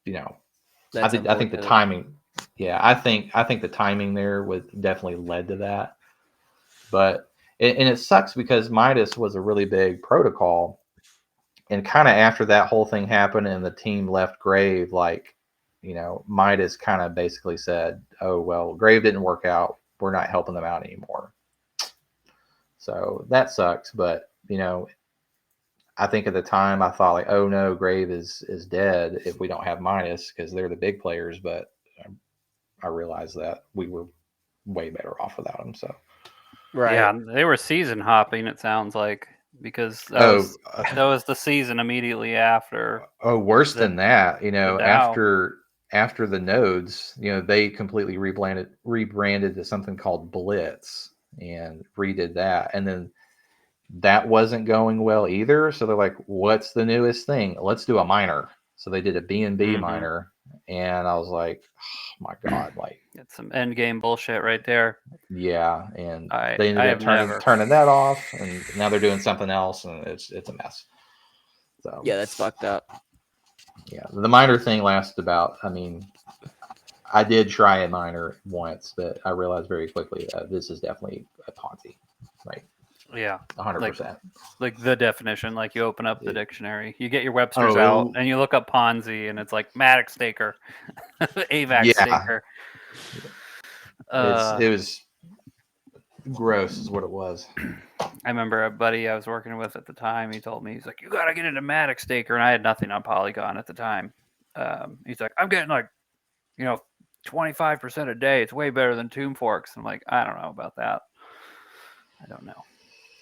I think the timing, I think the timing there definitely led to that. But, and it sucks because Midas was a really big protocol. And kind of after that whole thing happened and the team left Grave, like, Midas kind of basically said, oh, well, Grave didn't work out. We're not helping them out anymore. So that sucks. But, I think at the time I thought like, oh no, Grave is dead if we don't have Midas, because they're the big players. But I realized that we were way better off without them. So, Right. Yeah, they were season hopping, it sounds like, because that was the season immediately after. Oh, worse than that, DAO. after the nodes, they completely rebranded to something called Blitz and redid that. And then that wasn't going well either. So they're like, what's the newest thing? Let's do a miner. So they did a BNB miner. And I was like, oh my God, like, it's some end game bullshit right there. Yeah. And I they ended have up turning that off, and now they're doing something else, and it's a mess. So Yeah, that's fucked up. Yeah. The miner thing lasted about, I did try a miner once, but I realized very quickly this is definitely a Ponzi. Right. Yeah. 100%. Like the definition, like you open up the dictionary, you get your Webster's out, and you look up Ponzi, and it's like Matic staker, AVAX staker. It was Gross is what it was. I remember a buddy I was working with at the time. He told me, he's like, "You got to get into Matic Staker," and I had nothing on Polygon at the time. He's like, "I'm getting like, 25% a day. It's way better than Tomb Forks." I'm like, I don't know about that. I don't know.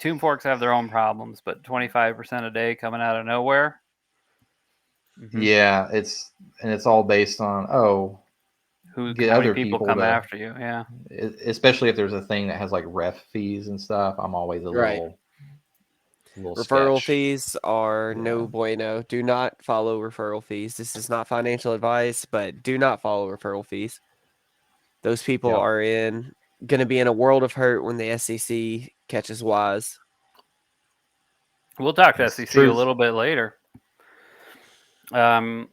Tomb Forks have their own problems, but 25% a day coming out of nowhere. Mm-hmm. Yeah, it's all based on how many people come after you. Yeah, especially if there's a thing that has like ref fees and stuff. I'm always a little referral sketch. fees are no bueno. Do not follow referral fees. This is not financial advice, but do not follow referral fees. Those people are going to be in a world of hurt when the SEC catches wise. We'll talk to SEC a little bit later. And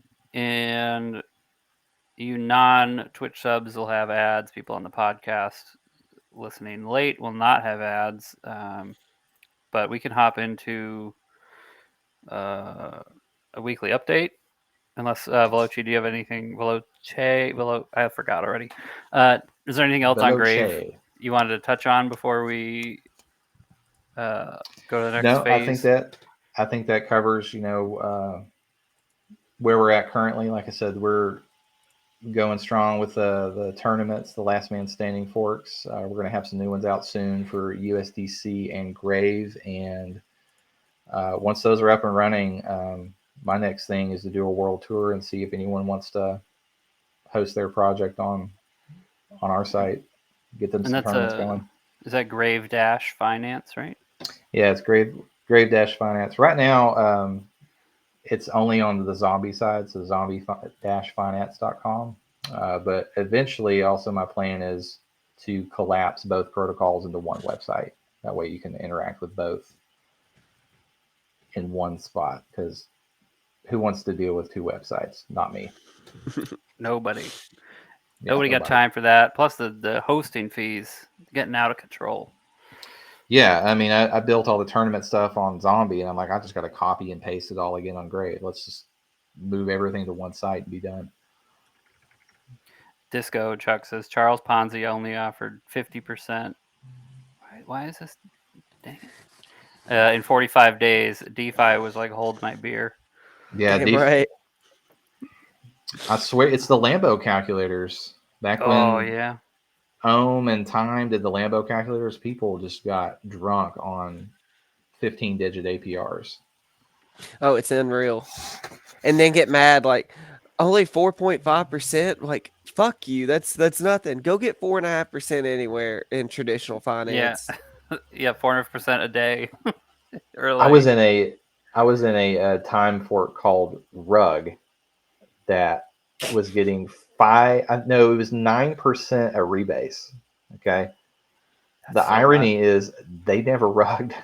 you non-Twitch subs will have ads. People on the podcast listening late will not have ads. But we can hop into a weekly update. Unless, Veloce, do you have anything? Veloce, I forgot already. Is there anything else on Grave you wanted to touch on before we go to the next phase? I think that covers, where we're at currently. Like I said, we're going strong with the tournaments, the last man standing forks. We're going to have some new ones out soon for USDC and Grave. And once those are up and running, my next thing is to do a world tour and see if anyone wants to host their project on our site, get them some tournaments going. Is that Grave Dash Finance, right? Yeah, it's Grave Dash Finance. Right now, it's only on the zombie side, so zombie-finance.com. But eventually, also my plan is to collapse both protocols into one website. That way you can interact with both in one spot, because who wants to deal with two websites? Not me. Nobody got time for that. Plus the hosting fees getting out of control. Yeah, I mean, I built all the tournament stuff on Zombie, and I'm like, I just got to copy and paste it all again on Grave. Let's just move everything to one site and be done. Disco Chuck says Charles Ponzi only offered 50%. Why is this? Dang it. In 45 days, DeFi was like, hold my beer. Yeah, right. I swear it's the Lambo calculators. Back when Owen and Time did the Lambo calculators, people just got drunk on 15-digit APRs. Oh, it's unreal. And then get mad like, only 4.5%? Like, fuck you. That's nothing. Go get 4.5% anywhere in traditional finance. Yeah, 400% a day. I was in a time fork called Rug that was getting 9% a rebase. Okay. The irony is they never rugged.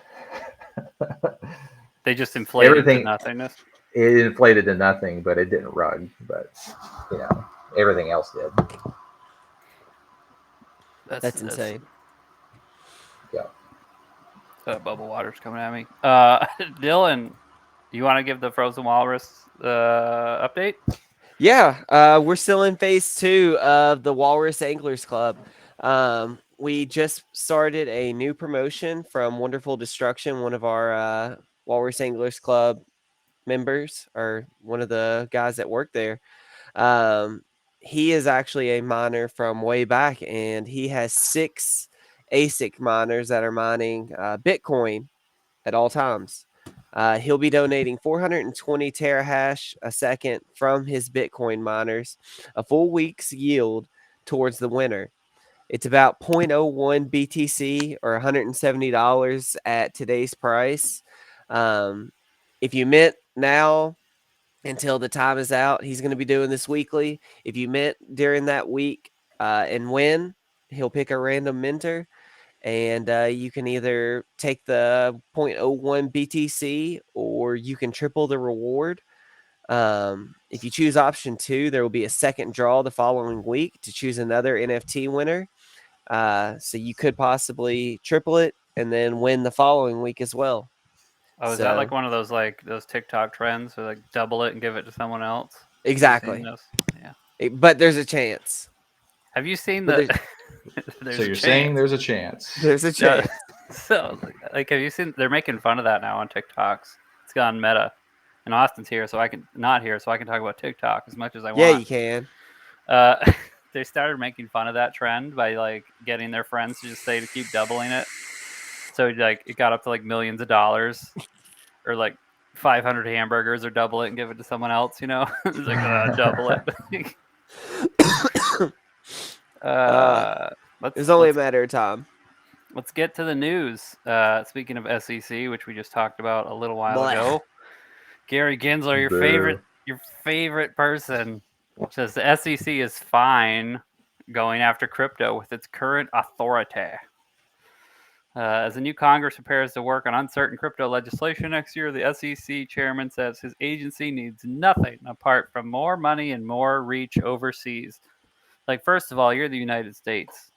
They just inflated to nothingness. It inflated to nothing, but it didn't rug. But everything else did. That's insane. Yeah. Bubble water's coming at me. Dylan, you want to give the Frozen Walrus update? Yeah, we're still in phase 2 of the Walrus Anglers Club. We just started a new promotion from Wonderful Destruction, one of our Walrus Anglers Club members, or one of the guys that work there. He is actually a miner from way back, and he has 6 ASIC miners that are mining Bitcoin at all times. He'll be donating 420 terahash a second from his Bitcoin miners, a full week's yield towards the winner. It's about 0.01 BTC or $170 at today's price. If you mint now until the time is out, he's going to be doing this weekly. If you mint during that week and win, he'll pick a random minter. And you can either take the 0.01 BTC or you can triple the reward. If you choose option 2, there will be a second draw the following week to choose another NFT winner. So you could possibly triple it and then win the following week as well. Oh, is that like one of those those TikTok trends, or like double it and give it to someone else? Exactly. Yeah. But there's a chance. Have you seen There's you're saying there's a chance? There's a chance. So, like, have you seen? They're making fun of that now on TikToks. It's gone meta. And Austin's here, so I can talk about TikTok as much as I Yeah, want. you can. They started making fun of that trend by like getting their friends to just say to keep doubling it. So like it got up to like millions of dollars, or like 500 hamburgers, or double it and give it to someone else. You know, it's like double it. It's only a matter of time. Let's get to the news. Speaking of SEC, which we just talked about a little while Blah. ago, Gary Gensler, your favorite person, says the SEC is fine going after crypto with its current authority. As the new Congress prepares to work on uncertain crypto legislation next year, the SEC chairman says his agency needs nothing apart from more money and more reach overseas. Like, first of all, you're the United States.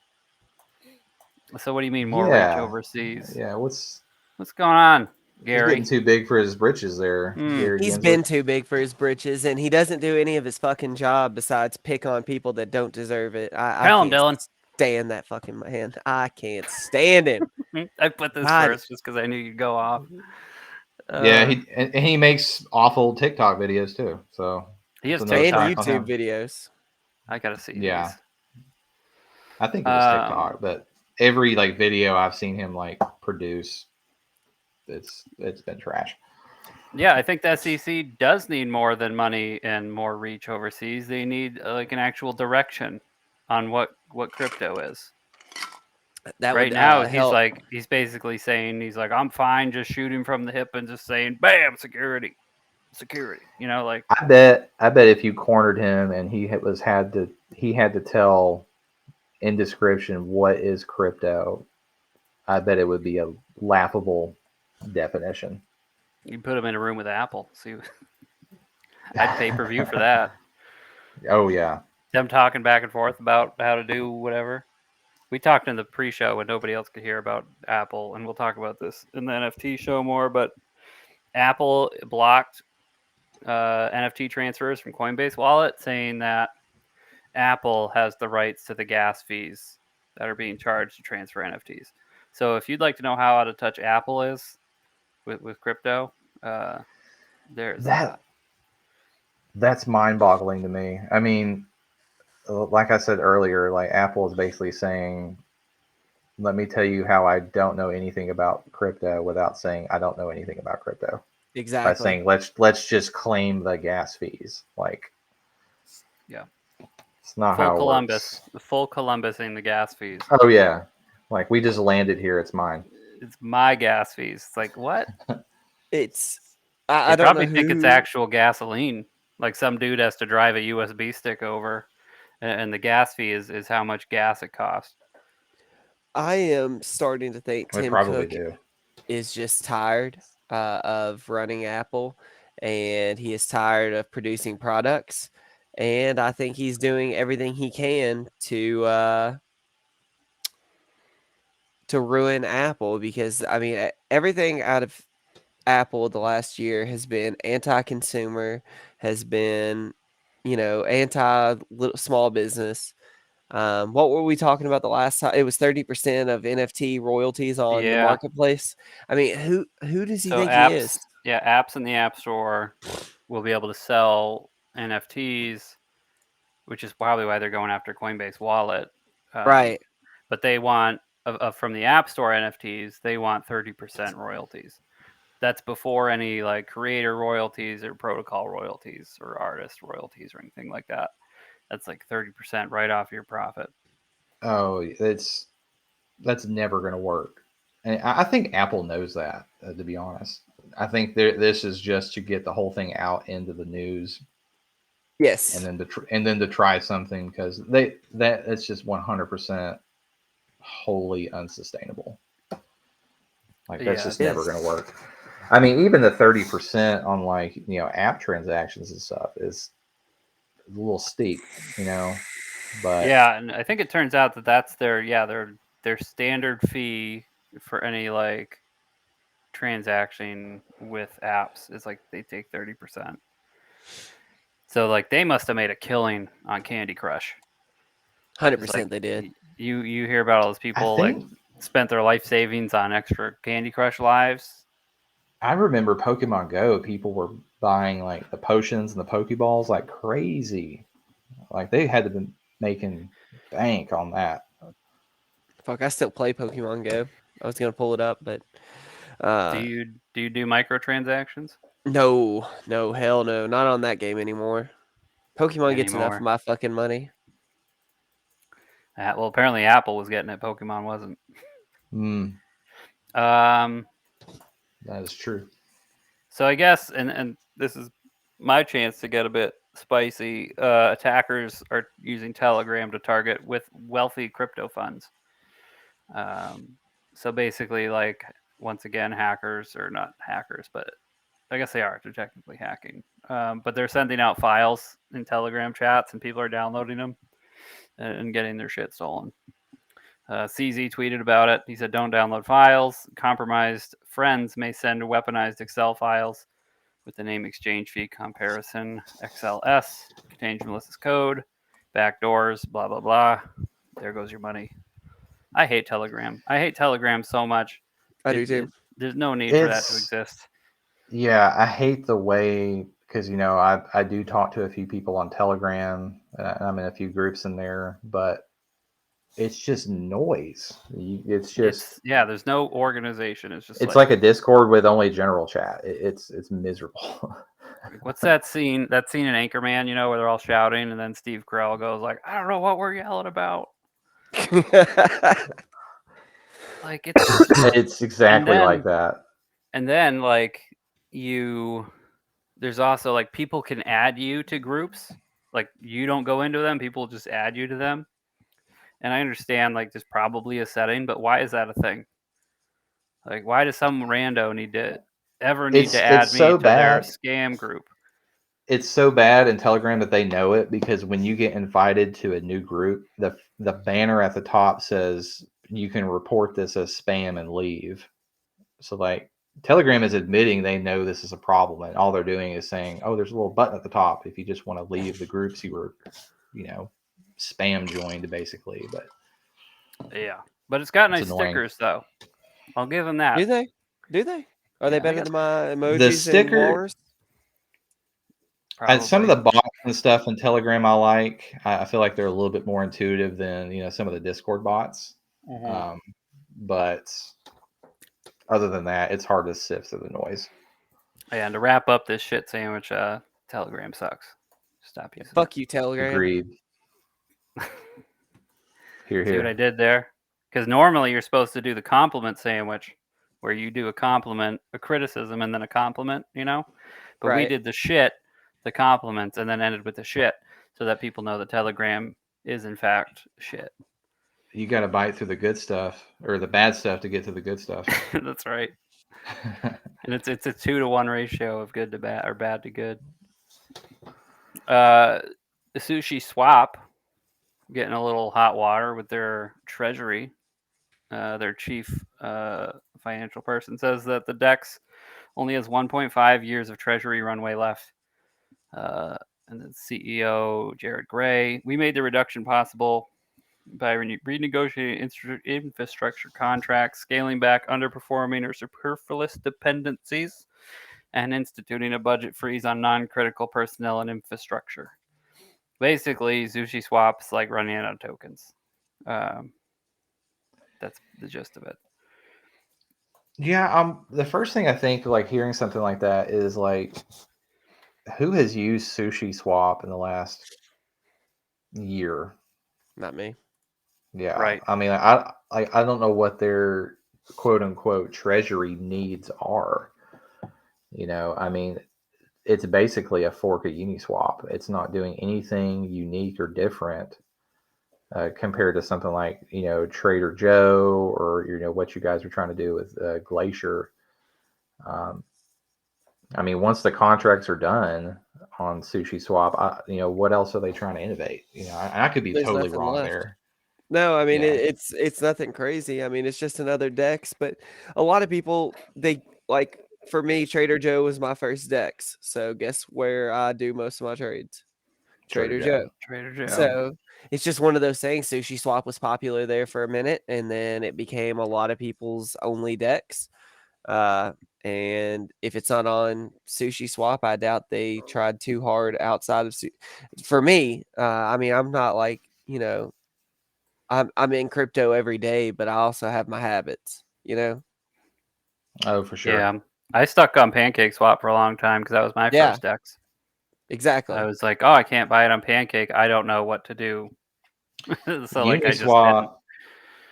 So what do you mean more reach overseas? Yeah, what's going on, he's Gary? getting too big for his britches there. Gary He's Gensler. been too big for his britches, and he doesn't do any of his fucking job besides pick on people that don't deserve it. I Tell him, can't Dylan. stand that fucking man. I can't stand him. I put this God. first just because I knew you'd go off. Yeah, he makes awful TikTok videos too. So he has And TikTok. YouTube videos. I gotta see. Yeah. These. I think it was TikTok, but every like video I've seen him like produce, it's been trash. Yeah, I think the SEC does need more than money and more reach overseas. They need like an actual direction on what crypto is. That right would, now, help. he's basically saying I'm fine, just shooting from the hip and just saying, bam, security. You know, like I bet if you cornered him and he had to tell in description what is crypto, I bet it would be a laughable definition. You put him in a room with Apple. See, I'd pay per view for that. Oh yeah, them talking back and forth about how to do whatever. We talked in the pre-show when nobody else could hear about Apple, and we'll talk about this in the NFT show more. But Apple blocked NFT transfers from Coinbase Wallet, saying that Apple has the rights to the gas fees that are being charged to transfer NFTs. So if you'd like to know how out of touch Apple is with crypto, there's that. That's mind-boggling to me. I mean, like I said earlier, like Apple is basically saying, let me tell you how I don't know anything about crypto without saying I don't know anything about crypto. Exactly. By saying let's just claim the gas fees. Like, yeah, it's not full how it Columbus, works. the full Columbus in the gas fees. Oh yeah, like we just landed here. It's mine. It's my gas fees. It's like what? It's I They don't probably know think who... it's actual gasoline. Like some dude has to drive a USB stick over, and the gas fee is how much gas it costs. I am starting to think They Tim probably Cook do. is just tired of running Apple, and he is tired of producing products. And I think he's doing everything he can to ruin Apple, because I mean everything out of Apple the last year has been anti-consumer, has been, anti-small business. What were we talking about the last time? It was 30% of NFT royalties on the marketplace. I mean, who does he think he is? Yeah, apps in the App Store will be able to sell NFTs, which is probably why they're going after Coinbase Wallet. Right. But they want, from the App Store NFTs, they want 30% royalties. That's before any like creator royalties or protocol royalties or artist royalties or anything like that. That's like 30% right off your profit. Oh, that's never going to work. And I think Apple knows that, to be honest. I think this is just to get the whole thing out into the news. Yes. And then to try something, because it's just 100% wholly unsustainable. Like that's just never going to work. I mean, even the 30% on like, app transactions and stuff is a little steep, but yeah. And I think it turns out that that's their standard fee for any like transaction with apps is like they take 30%. So like they must have made a killing on Candy Crush. 100% they did. You hear about all those people like spent their life savings on extra Candy Crush lives. I remember Pokemon Go, people were buying like the potions and the Pokeballs like crazy. Like they had to be making bank on that. Fuck, I still play Pokemon Go. I was gonna pull it up, but Do you do microtransactions? no, hell no, not on that game anymore. Pokemon gets enough of my fucking money. Well, apparently Apple was getting it. Pokemon wasn't. That is true. So I guess, and this is my chance to get a bit spicy. Attackers are using Telegram to target with wealthy crypto funds. So basically, like, once again, hackers, or not hackers, but I guess they are. They're technically hacking. But they're sending out files in Telegram chats, and people are downloading them and getting their shit stolen. CZ tweeted about it. He said, "Don't download files. Compromised friends may send weaponized Excel files with the name exchange fee comparison XLS, contains malicious code, backdoors, blah, blah, blah. There goes your money." I hate Telegram. I hate Telegram so much. I do too. There's no need for that to exist. Yeah, I hate the way, because, you know, I do talk to a few people on Telegram, and I'm in a few groups in there, but it's just noise. There's no organization. It's like a Discord with only general chat. It's miserable. What's that scene? That scene in Anchorman, you know, where they're all shouting, and then Steve Carell goes like, "I don't know what we're yelling about." Like it's exactly like that. And then like there's also like people can add you to groups. Like you don't go into them, people just add you to them. And I understand like there's probably a setting, but why is that a thing? Like why does some rando need to add me to their scam group? It's so bad in Telegram that they know it, because when you get invited to a new group, the banner at the top says you can report this as spam and leave. So like Telegram is admitting they know this is a problem, and all they're doing is saying, "Oh, there's a little button at the top if you just want to leave the groups you were, you know, spam joined, basically." But yeah, but it's got nice stickers though. I'll give them that. Do they? Are they better than my emojis and wars? And some of the bots and stuff in Telegram I like. I feel like they're a little bit more intuitive than, you know, some of the Discord bots. Mm-hmm. But other than that, it's hard to sift through the noise. Yeah, and to wrap up this shit sandwich, Telegram sucks. Stop using Fuck you, Telegram. Agreed. Here. See what I did there? Because normally you're supposed to do the compliment sandwich, where you do a compliment, a criticism, and then a compliment, you know? But we did the shit, the compliments, and then ended with the shit, so that people know that Telegram is in fact shit. You got to bite through the good stuff, or the bad stuff, to get to the good stuff. That's right. And it's a 2-to-1 ratio of good to bad, or bad to good. The Sushi Swap getting a little hot water with their treasury. Their chief financial person says that the DEX only has 1.5 years of treasury runway left. And the CEO, Jared Gray, "We made the reduction possible by renegotiating infrastructure contracts, scaling back underperforming or superfluous dependencies, and instituting a budget freeze on non-critical personnel and infrastructure." Basically, Sushi Swap's like running out of tokens. That's the gist of it. Yeah, the first thing I think, like, hearing something like that is like, who has used Sushi Swap in the last year? Not me. Yeah, right. I mean, I don't know what their quote unquote treasury needs are. You know, I mean, it's basically a fork of Uniswap. It's not doing anything unique or different compared to something like, you know, Trader Joe, or, you know, what you guys are trying to do with Glacier. I mean, once the contracts are done on Sushi Swap, you know, what else are they trying to innovate? You know, I could be totally wrong there. No, I mean, it's nothing crazy. I mean, it's just another DEX, but a lot of people, they like, for me, Trader Joe was my first DEX. So guess where I do most of my trades? Trader Joe. Trader Joe. So it's just one of those things. Sushi Swap was popular there for a minute, and then it became a lot of people's only DEX. And if it's not on Sushi Swap, I doubt they tried too hard outside of. For me, I mean, I'm not like, you know, I'm in crypto every day, but I also have my habits, you know. Oh, for sure. Yeah, I stuck on Pancake Swap for a long time because that was my Yeah. first DEX. Exactly. I was like, oh, I can't buy it on Pancake. I don't know what to do. So like I just didn't.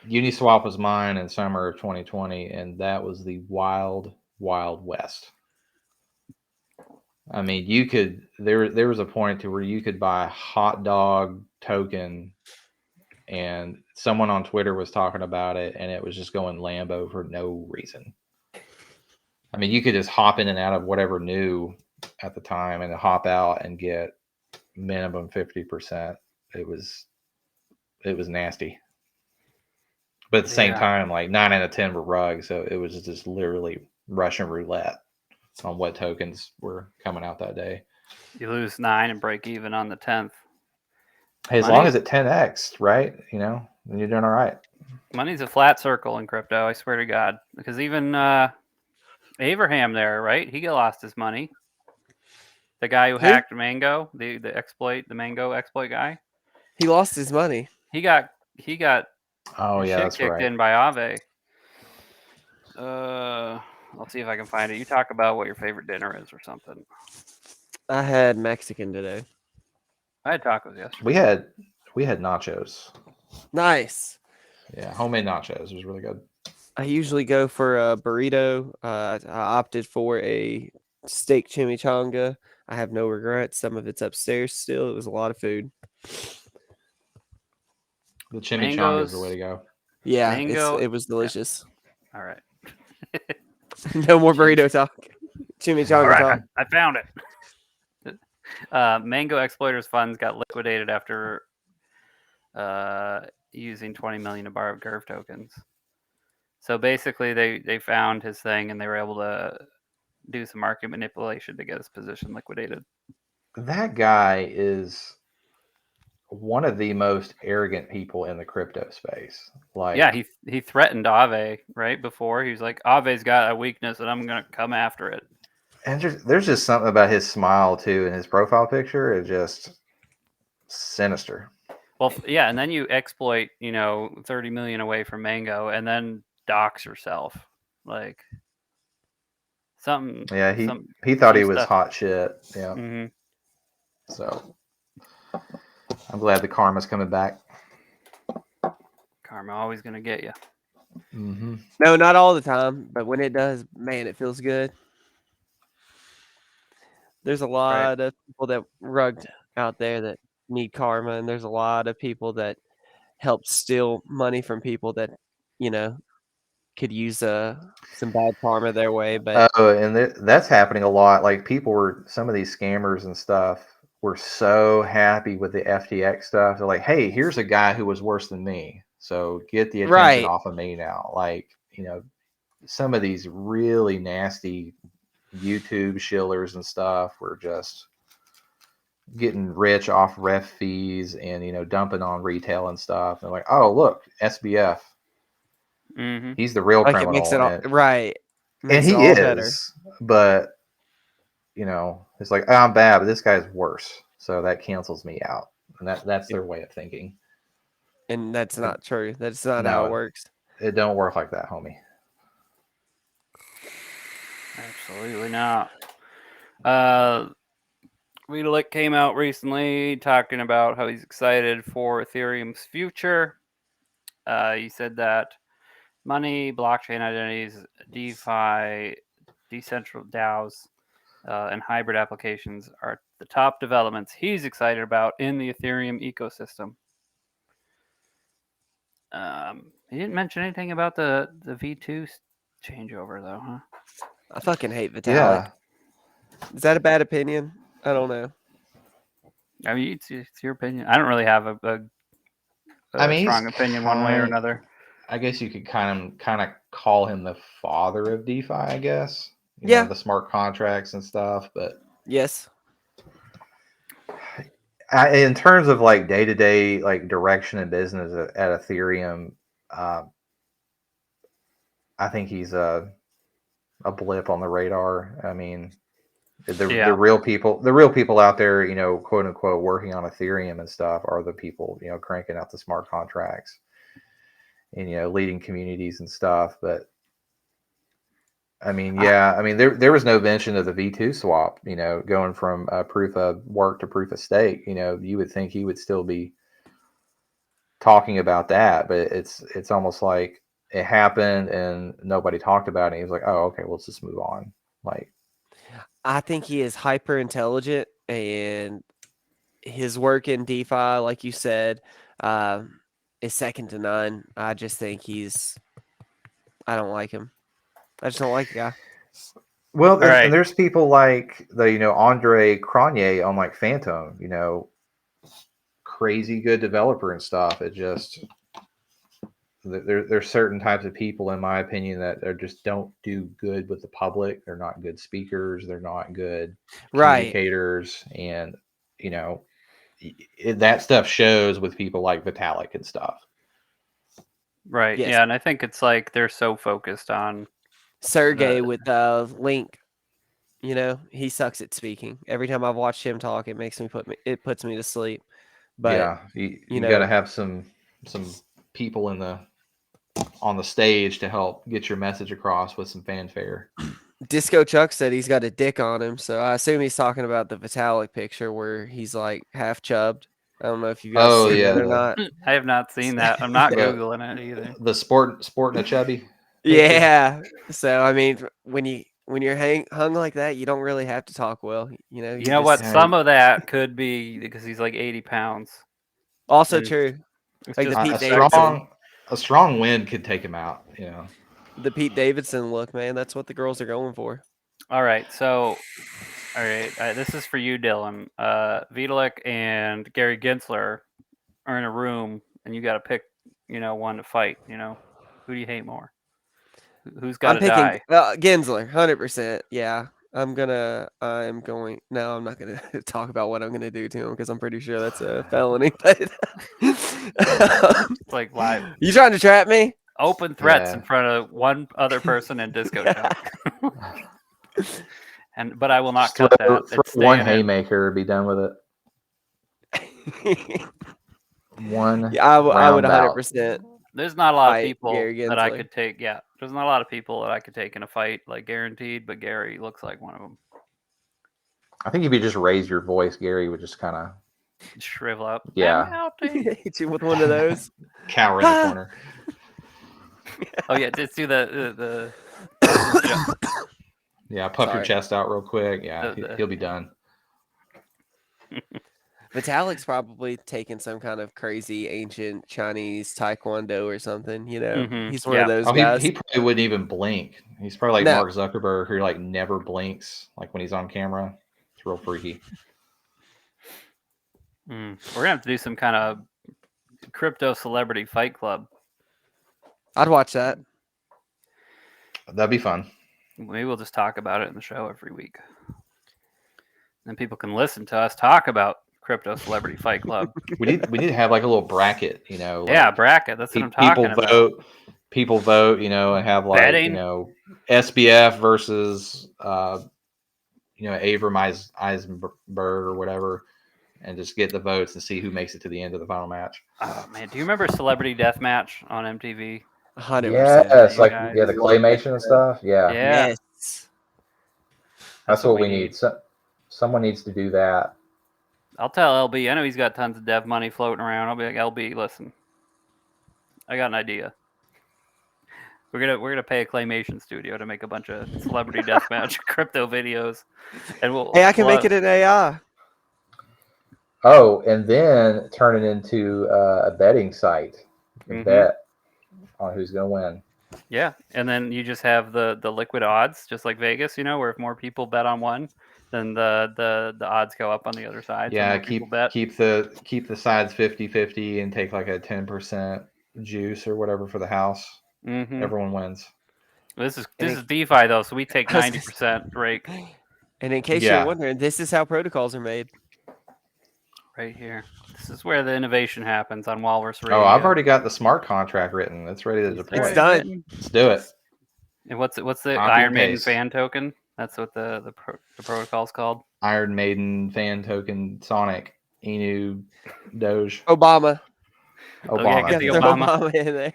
Uniswap was mine in summer of 2020, and that was the wild, wild west. I mean, you could there was a point to where you could buy a hot dog token, and someone on Twitter was talking about it, and it was just going Lambo for no reason. I mean, you could just hop in and out of whatever new at the time and hop out and get minimum 50%. It was nasty. But at the same time, like 9 out of 10 were rugs, so it was just literally Russian roulette on what tokens were coming out that day. You lose 9 and break even on the 10th. Hey, as long as it 10x, right? You know, then you're doing all right. Money's a flat circle in crypto, I swear to God. Because even Abraham there, right? He lost his money. The guy who hacked Mango, the Mango exploit guy. He lost his money. He got oh yeah, that's kicked in by Aave. I'll see if I can find it. You talk about what your favorite dinner is or something. I had Mexican today. I had tacos yesterday. We had nachos. Nice. Yeah, homemade nachos. It was really good. I usually go for a burrito. I opted for a steak chimichanga. I have no regrets. Some of it's upstairs still. It was a lot of food. The chimichanga is the way to go. Yeah, it was delicious. Yeah. All right. No more burrito talk. Chimichanga talk. I found it. Mango Exploiters funds got liquidated after using 20 million of borrowed Curve tokens. So basically, they found his thing and they were able to do some market manipulation to get his position liquidated. That guy is one of the most arrogant people in the crypto space. Like, yeah, he threatened Aave right before. He was like, Ave's got a weakness and I'm gonna come after it. And there's just something about his smile too, and his profile picture is just sinister. Well, yeah, and then you exploit, 30 million away from Mango, and then dox yourself, like something. Yeah, he thought he was stuff. hot shit. Yeah. Mm-hmm. So I'm glad the karma's coming back. Karma always gonna get you. Mm-hmm. No, not all the time, but when it does, man, it feels good. There's a lot of people that rugged out there that need karma, and there's a lot of people that help steal money from people that, could use some bad karma their way. But and that's happening a lot. Like some of these scammers and stuff were so happy with the FTX stuff. They're like, hey, here's a guy who was worse than me. So get the attention off of me now. Like, some of these really nasty YouTube shillers and stuff were just getting rich off ref fees and, dumping on retail and stuff. And like, oh, look, SBF. Mm-hmm. He's the real criminal. It makes it all, right. And he is, better. But, it's like, oh, I'm bad, but this guy's worse. So that cancels me out. And that's their way of thinking. And that's not true. That's not how it works. It don't work like that, homie. Absolutely not. Vitalik came out recently talking about how he's excited for Ethereum's future. He said that money, blockchain identities, DeFi, decentral DAOs, and hybrid applications are the top developments he's excited about in the Ethereum ecosystem. He didn't mention anything about the V2 changeover, though, huh? I fucking hate Vitalik. Yeah. Is that a bad opinion? I don't know. I mean, it's your opinion. I don't really have a strong opinion one way or another. I guess you could kind of call him the father of DeFi, I guess. You know, the smart contracts and stuff, but yes. In terms of like day-to-day like direction and business at Ethereum, I think he's a blip on the radar. I mean, the real people out there, you know, quote unquote, working on Ethereum and stuff are the people, you know, cranking out the smart contracts and, you know, leading communities and stuff. But I mean, yeah, I mean, there was no mention of the V2 swap, you know, going from proof of work to proof of stake. You know, you would think he would still be talking about that, but it's almost like it happened and nobody talked about it. He was like, oh, okay, well, let's just move on. Like, I think he is hyper intelligent, and his work in DeFi, like you said, is second to none. I just think I don't like him. I just don't like the guy. well, and there's people like you know, Andre Cronje on like Phantom, you know, crazy good developer and stuff. It just there's certain types of people, in my opinion, that are just don't do good with the public. They're not good speakers. They're not good communicators, and you know, that stuff shows with people like Vitalik and stuff. Right. Yes. Yeah, and I think it's like they're so focused on Sergey with Link. You know, he sucks at speaking. Every time I've watched him talk, it puts me to sleep. But yeah, you got to have some people on the stage to help get your message across with some fanfare. Disco Chuck said he's got a dick on him, so I assume he's talking about the Vitalik picture where he's like half chubbed. I don't know if you guys seen that or not. I have not seen that. I'm not Googling it either. The sporting a chubby picture. Yeah. So I mean, when you're hung like that, you don't really have to talk well. You know. You know what? Some of that could be because he's like 80 pounds. Also true. Like the Pete Davidson. A strong wind could take him out. You know. The Pete Davidson look, man. That's what the girls are going for. All right. So, this is for you, Dylan. Vitalik and Gary Gensler are in a room, and you got to pick, you know, one to fight. You know, who do you hate more? Who's got to die? Gensler, 100%. Yeah. I'm going. No, I'm not going to talk about what I'm going to do to him because I'm pretty sure that's a felony. But it's like live. You trying to trap me? Open threats in front of one other person in Disco Chuck. But I will not cut that. Throw one haymaker, be done with it. One. Yeah, I would 100%. There's not a lot of people that I could take. Yeah, there's not a lot of people that I could take in a fight, like guaranteed. But Gary looks like one of them. I think if you just raise your voice, Gary would just kind of shrivel up. Yeah, hit you with one of those. Cower in the corner. Oh yeah, just do the yeah, puff your chest out real quick. Yeah, he'll be done. Vitalik's probably taking some kind of crazy ancient Chinese taekwondo or something. You know, he's one of those guys. He probably wouldn't even blink. He's probably like Mark Zuckerberg, who like never blinks, like when he's on camera. It's real freaky. We're gonna have to do some kind of crypto celebrity fight club. I'd watch that. That'd be fun. Maybe we'll just talk about it in the show every week. Then people can listen to us talk about Crypto Celebrity Fight Club. we need to have like a little bracket, you know. Like bracket. That's what I'm talking about. People vote, you know, and have like betting. You know, SBF versus you know, Avram Eisenberg or whatever, and just get the votes and see who makes it to the end of the final match. Oh man, do you remember Celebrity Deathmatch on MTV? 100%. Yes, like the claymation and stuff. Yeah. Yes. That's what we need. Someone needs to do that. I'll tell LB. I know he's got tons of dev money floating around. I'll be like, LB, listen, I got an idea. We're gonna pay a claymation studio to make a bunch of celebrity deathmatch crypto videos, and I can make it an AI. Oh, and then turn it into a betting site. You can bet on who's gonna win. Yeah, and then you just have the liquid odds, just like Vegas, you know, where if more people bet on one, then the odds go up on the other side. Yeah, keep the sides 50-50 and take like a 10% juice or whatever for the house. Everyone wins. This is DeFi though, so we take 90% break. And in case you're wondering, this is how protocols are made. right here. This is where the innovation happens on WLRS Radio. Oh, I've already got the smart contract written. It's ready to deploy. It's done. Let's do it. And what's the Copy Iron and Maiden paste. fan token? That's what the protocol's called. Iron Maiden fan token Sonic Inu Doge Obama. Oh, yeah, get the Throw Obama. Obama in there.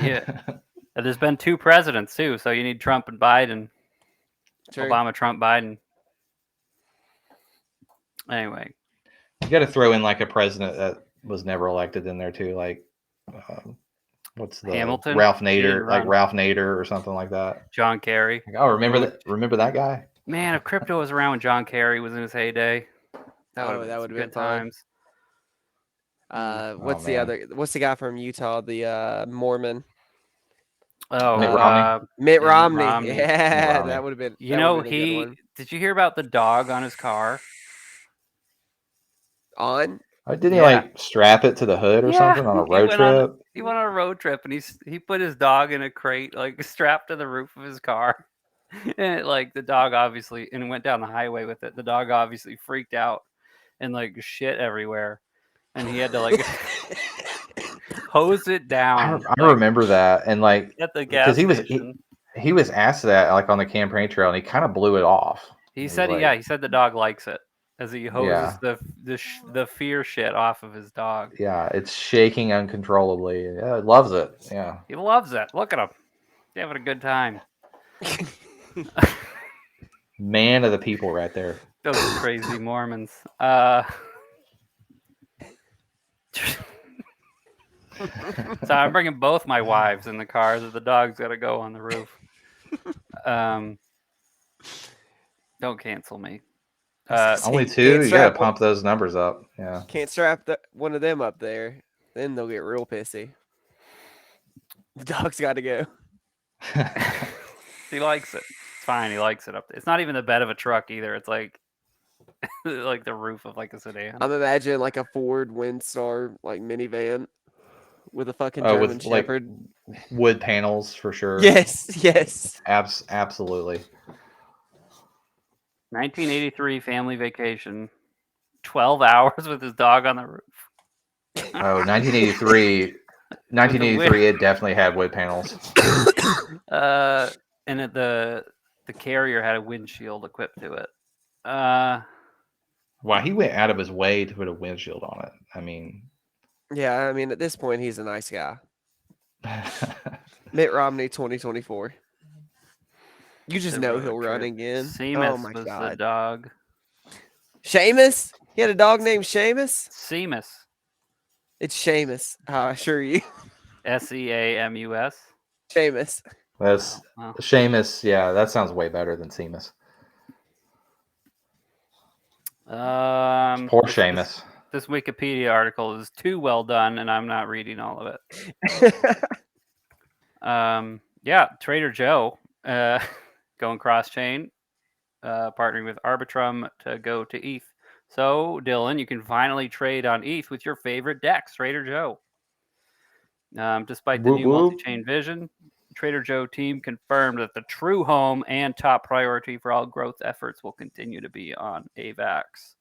Yeah. There's been 2 presidents too, so you need Trump and Biden. True. Obama, Trump, Biden. Anyway, You got to throw in like a president that was never elected in there too, like what's the Hamilton? Ralph He didn't Nader, like run. Ralph Nader or something like that. John Kerry. Like, oh, remember that guy? Man, if crypto was around when John Kerry was in his heyday, that would have been been good fun. times. What's the man. other? What's the guy from Utah? The Mormon. Oh, Mitt Romney? Mitt yeah, Romney. Romney. Yeah, Mitt Romney. that would have been. You that know, would've been a good one. did you hear about the dog on his car? On. Oh, didn't he Yeah. like strap it to the hood or something on a he road went on- trip? He went on a road trip and he put his dog in a crate, like strapped to the roof of his car. And the dog obviously, and went down the highway with it. The dog obviously freaked out and like shit everywhere. And he had to like hose it down. I remember that, and like At the gas station. he was asked that like on the campaign trail, and he kind of blew it off. He said, he said the dog likes it as he hoses the fear shit off of his dog. Yeah, it's shaking uncontrollably. Yeah, it loves it. Yeah, He loves it. Look at him. He's having a good time. man of the people right there. Those crazy Mormons. So I'm bringing both my wives in the car, so the dog's got to go on the roof. Don't cancel me. Only Can't 2. You gotta strap pump those numbers up. Yeah. Can't strap one of them up there. Then they'll get real pissy. The dog's got to go. He likes it. It's fine. He likes it up there. It's not even the bed of a truck either. It's like like the roof of like a sedan. I'm imagining like a Ford Windstar like minivan with a fucking Oh, German with like Shepherd. wood panels for sure. Yes. Absolutely. 1983 family vacation. 12 hours with his dog on the roof. Oh, 1983. 1983, it definitely had wood panels. And the carrier had a windshield equipped to it. Wow, he went out of his way to put a windshield on it. I mean, Yeah, I mean, at this point, he's a nice guy. Mitt Romney 2024. You just The know road he'll run trip. again. Seamus Oh my was the god. dog. Seamus? He had a dog named Seamus? Seamus. It's Seamus. I assure you. Seamus. Seamus. That's Wow. Seamus. Yeah, that sounds way better than Seamus. Poor Seamus. This Wikipedia article is too well done, and I'm not reading all of it. Yeah, Trader Joe going cross-chain, partnering with Arbitrum to go to ETH. So, Dylan, you can finally trade on ETH with your favorite DEX, Trader Joe. Despite the new multi-chain vision, Trader Joe team confirmed that the true home and top priority for all growth efforts will continue to be on AVAX.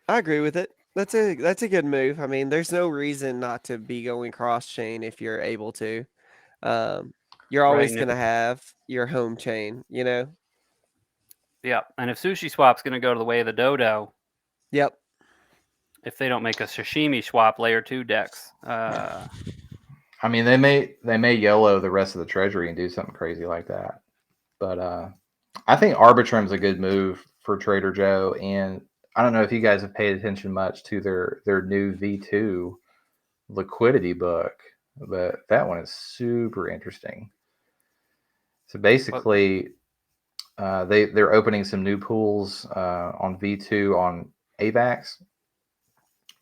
I agree with it. That's a good move. I mean, there's no reason not to be going cross-chain if you're able to. You're always Right, going to have your home chain, you know? Yeah, and if Sushi Swap's going to go to the way of the dodo, Yep. if they don't make a sashimi swap layer 2 DEX, I mean, they may YOLO the rest of the treasury and do something crazy like that. But I think Arbitrum's a good move for Trader Joe, and I don't know if you guys have paid attention much to their new V2 liquidity book, but that one is super interesting. So basically, they're opening some new pools on V2 on AVAX,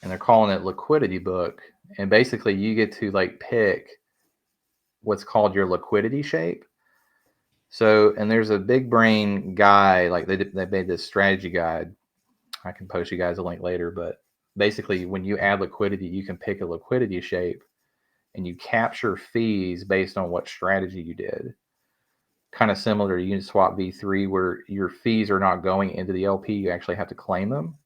and they're calling it liquidity book. And basically, you get to like pick what's called your liquidity shape. So, and there's a big brain guy, like they made this strategy guide. I can post you guys a link later, but basically when you add liquidity, you can pick a liquidity shape and you capture fees based on what strategy you did. Kind of similar to Uniswap V3, where your fees are not going into the LP, you actually have to claim them.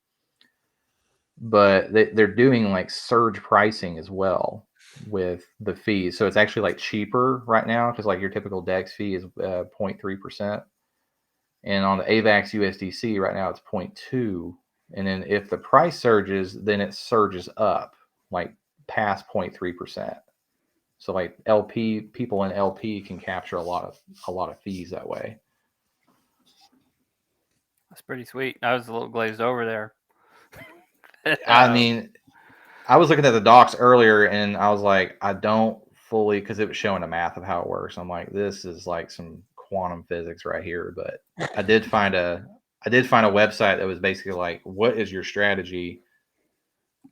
but they're doing like surge pricing as well with the fees. So it's actually like cheaper right now because like your typical DEX fee is 0.3%. And on the AVAX USDC right now it's 0.2. And then if the price surges, then it surges up like past 0.3%. So like people in LP can capture a lot of fees that way. That's pretty sweet. I was a little glazed over there. I mean, I was looking at the docs earlier and I was like, I don't fully, because it was showing the math of how it works. I'm like, this is like some quantum physics right here. But I did find a website that was basically like, what is your strategy?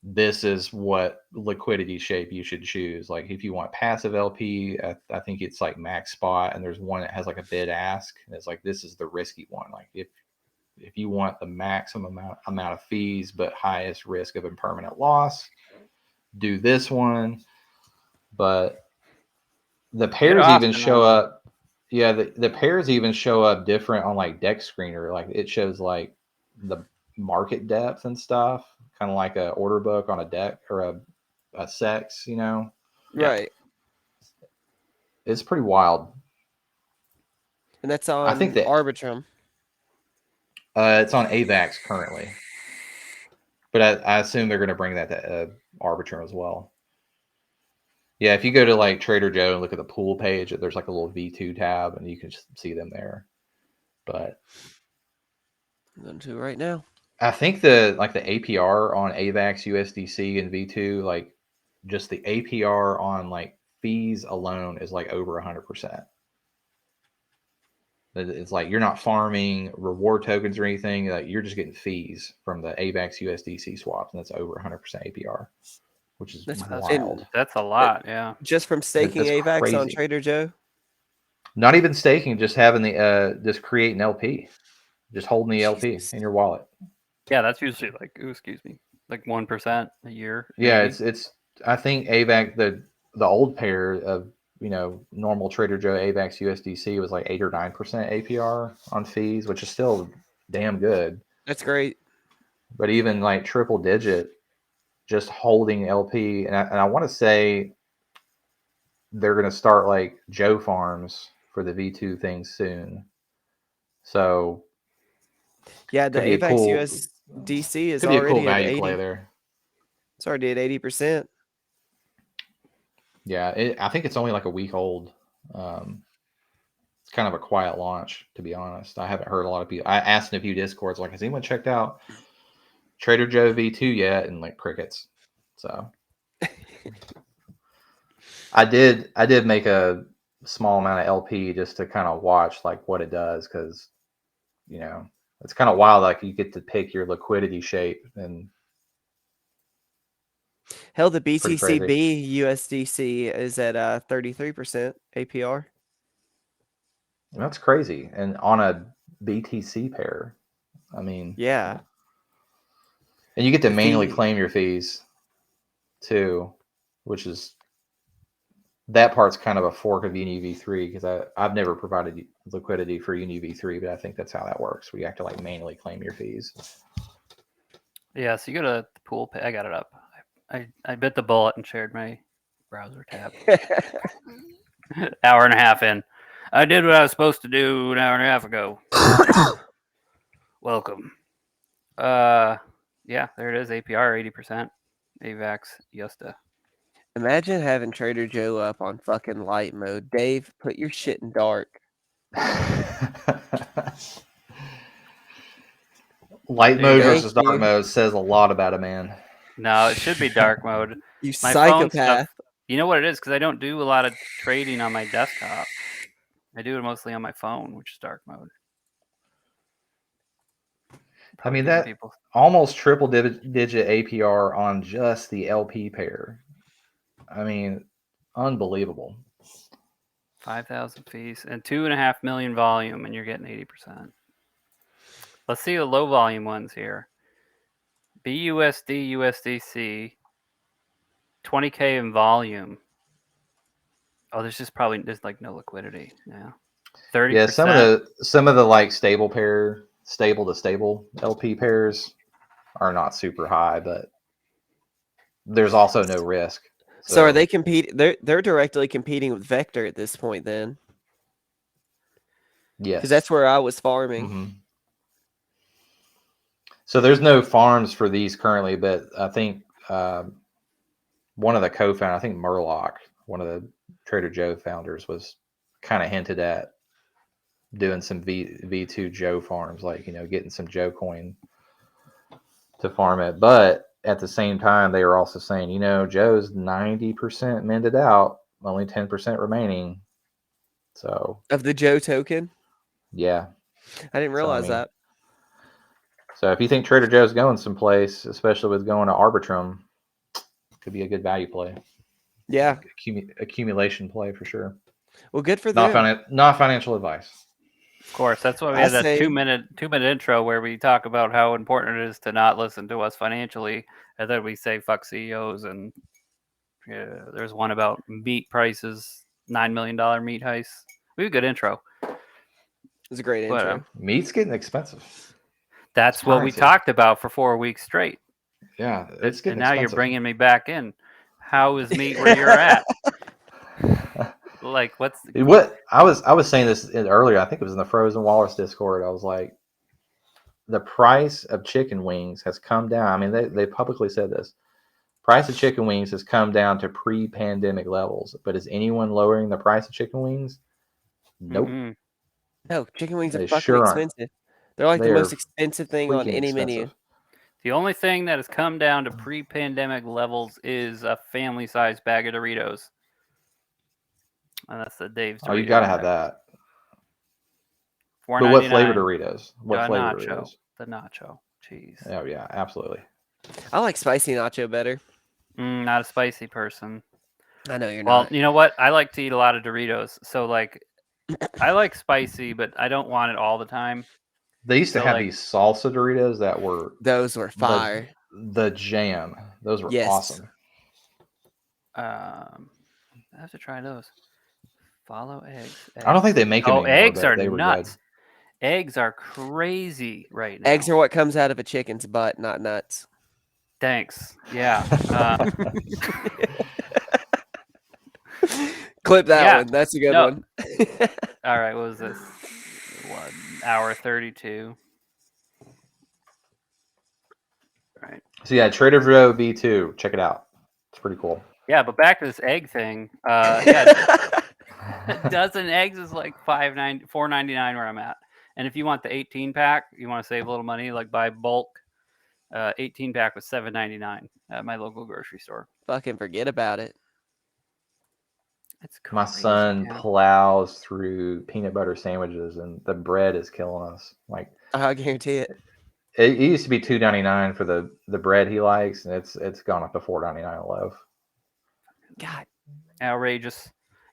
This is what liquidity shape you should choose. Like if you want passive LP, I think it's like max spot, and there's one that has like a bid ask, and it's like this is the risky one. Like if you want the maximum amount of fees but highest risk of impermanent loss, do this one. But the pairs even show up. Yeah, the pairs even show up different on like Dex Screener. Like it shows like the market depth and stuff, kind of like a order book on a deck or a sex, you know? Right. It's pretty wild. And that's on I think that Arbitrum. It's on AVAX currently. But I assume they're going to bring that to Arbitrum as well. Yeah, if you go to like Trader Joe and look at the pool page, there's like a little V2 tab, and you can just see them there. But I'm going to right now. I think the APR on AVAX USDC and V2, like just the APR on like fees alone is like over 100%. It's like you're not farming reward tokens or anything. Like you're just getting fees from the AVAX USDC swaps, and that's over 100% APR, which is wild. That's a lot, yeah. Just from staking AVAX crazy. On Trader Joe? Not even staking, just having the just creating LP. Just holding the LP in your wallet. Yeah, that's usually like, like 1% a year. Yeah, maybe. It's. I think AVAX the old pair of normal Trader Joe AVAX USDC was like 8 or 9% APR on fees, which is still damn good. That's great. But even like triple digit, just holding LP, and I want to say they're going to start like Joe farms for the V2 thing soon. So. Yeah, the AVAX USDC is already at 80. Play there. It's already at 80%. Yeah, I think it's only like a week old. It's kind of a quiet launch, to be honest. I haven't heard a lot of people. I asked in a few Discords, like, has anyone checked out Trader Joe V2 yet? And like crickets. So I did make a small amount of LP just to kind of watch like what it does, because it's kind of wild. Like you get to pick your liquidity shape, and hell, the BTCB USDC is at 33% APR. That's crazy, and on a BTC pair. I mean, yeah. And you get to manually claim your fees too, which is that part's kind of a fork of UniV3, because I've never provided liquidity for UniV3, but I think that's how that works. We have to like manually claim your fees. Yeah, so you go to the pool pay. I got it up. I bit the bullet and shared my browser tab. Hour and a half in. I did what I was supposed to do an hour and a half ago. Welcome. Yeah, there it is. APR 80%. AVAX Yusta. Imagine having Trader Joe up on fucking light mode. Dave, put your shit in dark. Light mode versus dark mode says a lot about a man. No, it should be dark mode. You my psychopath. You know what it is? Because I don't do a lot of trading on my desktop. I do it mostly on my phone, which is dark mode. I mean, that almost triple digit APR on just the LP pair. I mean, unbelievable. 5,000 fees and 2.5 million volume, and you're getting 80%. Let's see the low volume ones here. BUSD USDC, 20K in volume. Oh, there's like no liquidity now. 30%. Yeah, some of the like stable to stable LP pairs are not super high, but there's also no risk. So are they they're directly competing with Vector at this point then? Yes. Because that's where I was farming. Mm-hmm. So there's no farms for these currently, but I think one of the co-founders, I think Murloc, one of the Trader Joe founders, was kind of hinted at doing some V2 Joe farms, like, getting some Joe coin to farm it. But at the same time, they were also saying, Joe's 90% minted out, only 10% remaining. So Of the Joe token? Yeah. I didn't realize that. So if you think Trader Joe's going someplace, especially with going to Arbitrum, could be a good value play. Yeah. Accumulation play for sure. Well, good for them. Not financial advice. Of course, that's why we had that two-minute intro where we talk about how important it is to not listen to us financially, and then we say fuck CEOs. And there's one about meat prices, $9 million meat heist. We have a good intro. It was a great intro. Meat's getting expensive. That's what we talked about for 4 weeks straight. Yeah, it's getting and now expensive. You're bringing me back in. How is meat where you're at? Like, what I was saying this earlier. I think it was in the Frozen Walrus Discord. I was like, the price of chicken wings has come down. I mean, they publicly said this. Price of chicken wings has come down to pre-pandemic levels. But is anyone lowering the price of chicken wings? Nope. Mm-hmm. No, chicken wings are fucking expensive. They're like the most expensive thing on any menu. The only thing that has come down to pre-pandemic levels is a family-sized bag of Doritos. And that's the Dave's Doritos. Oh, you gotta have that. $4.99. But what flavor Doritos? What flavor nacho. Doritos? The nacho. Jeez. Oh yeah, absolutely. I like spicy nacho better. Not a spicy person. I know you're not. Well, you know what? I like to eat a lot of Doritos. So, like, I like spicy, but I don't want it all the time. They used to have these salsa Doritos that were... Those were fire. The jam. Those were awesome. I have to try those. Follow eggs. I don't think they make them anymore. Eggs are nuts. Eggs are crazy right now. Eggs are what comes out of a chicken's butt, not nuts. Thanks. Yeah. Clip that one. That's a good one. All right. What was this? 1 hour 32. Right. So yeah, Trader Joe V2. Check it out. It's pretty cool. Yeah, but back to this egg thing. A dozen eggs is like $4.99 where I'm at. And if you want the 18 pack, you want to save a little money, like buy bulk. 18 pack was $7.99 at my local grocery store. Fucking forget about it. It's crazy. My son plows through peanut butter sandwiches, and the bread is killing us. Like, I guarantee it. It used to be $2.99 for the bread he likes, and it's gone up to $4.99 a loaf. God, outrageous!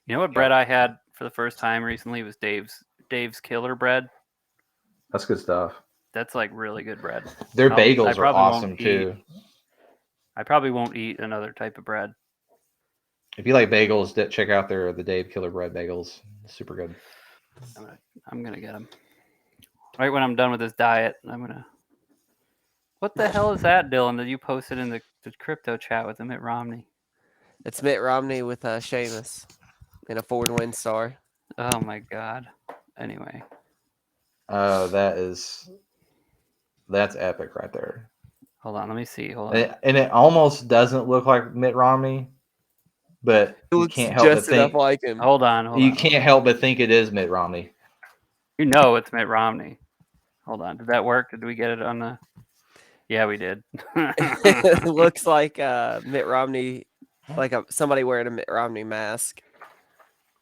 You know what bread I had for the first time recently was Dave's Killer bread. That's good stuff. That's like really good bread. Their bagels are awesome too. I probably won't eat another type of bread. If you like bagels, check out the Dave Killer bread bagels. Super good. I'm gonna get them right when I'm done with this diet. What the hell is that, Dylan, that you posted in the crypto chat with Mitt Romney? It's Mitt Romney with Seamus in a Ford Windstar. Oh my God. Anyway. Oh, that's epic right there. Hold on, let me see. Hold on. And it almost doesn't look like Mitt Romney, but you can't help but think like him. Hold on. You can't help but think it is Mitt Romney. You know it's Mitt Romney. Hold on. Did that work? Did we get it on the... Yeah, we did. It looks like Mitt Romney, like somebody wearing a Mitt Romney mask.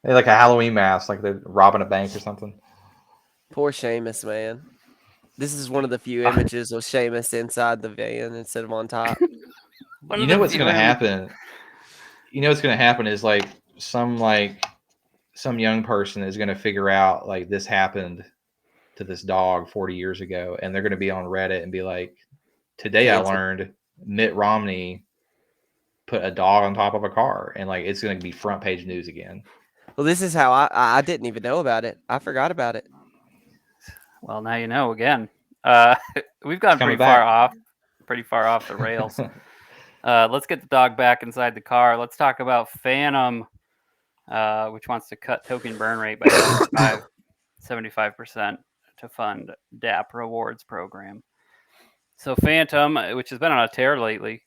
Like a Halloween mask, like they're robbing a bank or something. Poor Seamus, man. This is one of the few images of Seamus inside the van instead of on top. You know what's going to happen? You know what's going to happen is like some young person is going to figure out like this happened to this dog 40 years ago, and they're going to be on Reddit and be like, today I learned Mitt Romney put a dog on top of a car, and like it's going to be front page news again. Well, this is how I didn't even know about it. I forgot about it. Well, now you know again. We've gone pretty far off the rails. Let's get the dog back inside the car. Let's talk about Phantom, which wants to cut token burn rate by 75% to fund DApp rewards program. So Phantom, which has been on a tear lately,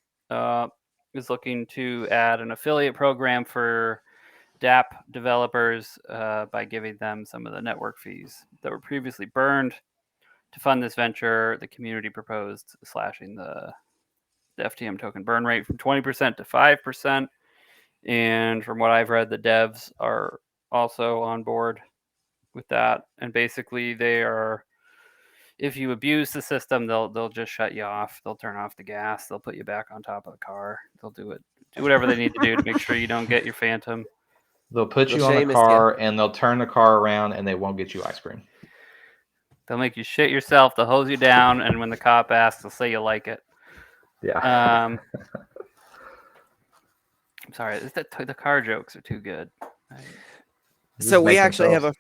is looking to add an affiliate program for DApp developers by giving them some of the network fees that were previously burned. To fund this venture, the community proposed slashing the FTM token burn rate from 20% to 5%. And from what I've read, the devs are also on board with that. And basically, they are, if you abuse the system, they'll just shut you off. They'll turn off the gas. They'll put you back on top of the car. They'll do whatever they need to do to make sure you don't get your Phantom. They'll put you on a car and they'll turn the car around and they won't get you ice cream. They'll make you shit yourself. They'll hose you down, and when the cop asks, they'll say you like it. Yeah. I'm sorry. The car jokes are too good. So we actually have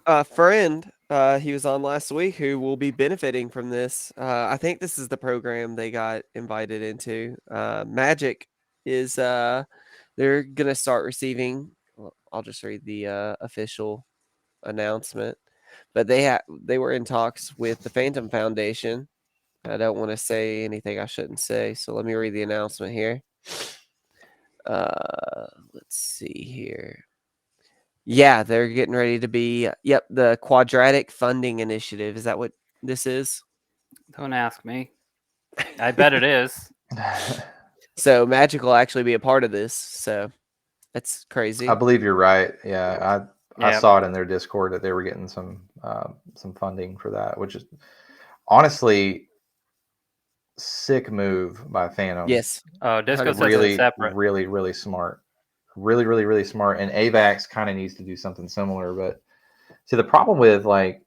a friend. He was on last week who will be benefiting from this. I think this is the program they got invited into. Magik is they're gonna start receiving. Well, I'll just read the official announcement. But they were in talks with the Phantom Foundation. I don't want to say anything I shouldn't say, so let me read the announcement here. Let's see here. Yeah, they're getting ready to be. Yep, the Quadratic Funding Initiative. Is that what this is? Don't ask me. I bet it is. So Magik will actually be a part of this. So that's crazy. I believe you're right. Yeah, I saw it in their Discord that they were getting some funding for that, which is honestly sick move by Phantom. Yes. Oh, Disco says really, it's separate. really smart. Really smart. And AVAX kind of needs to do something similar. But see, the problem with like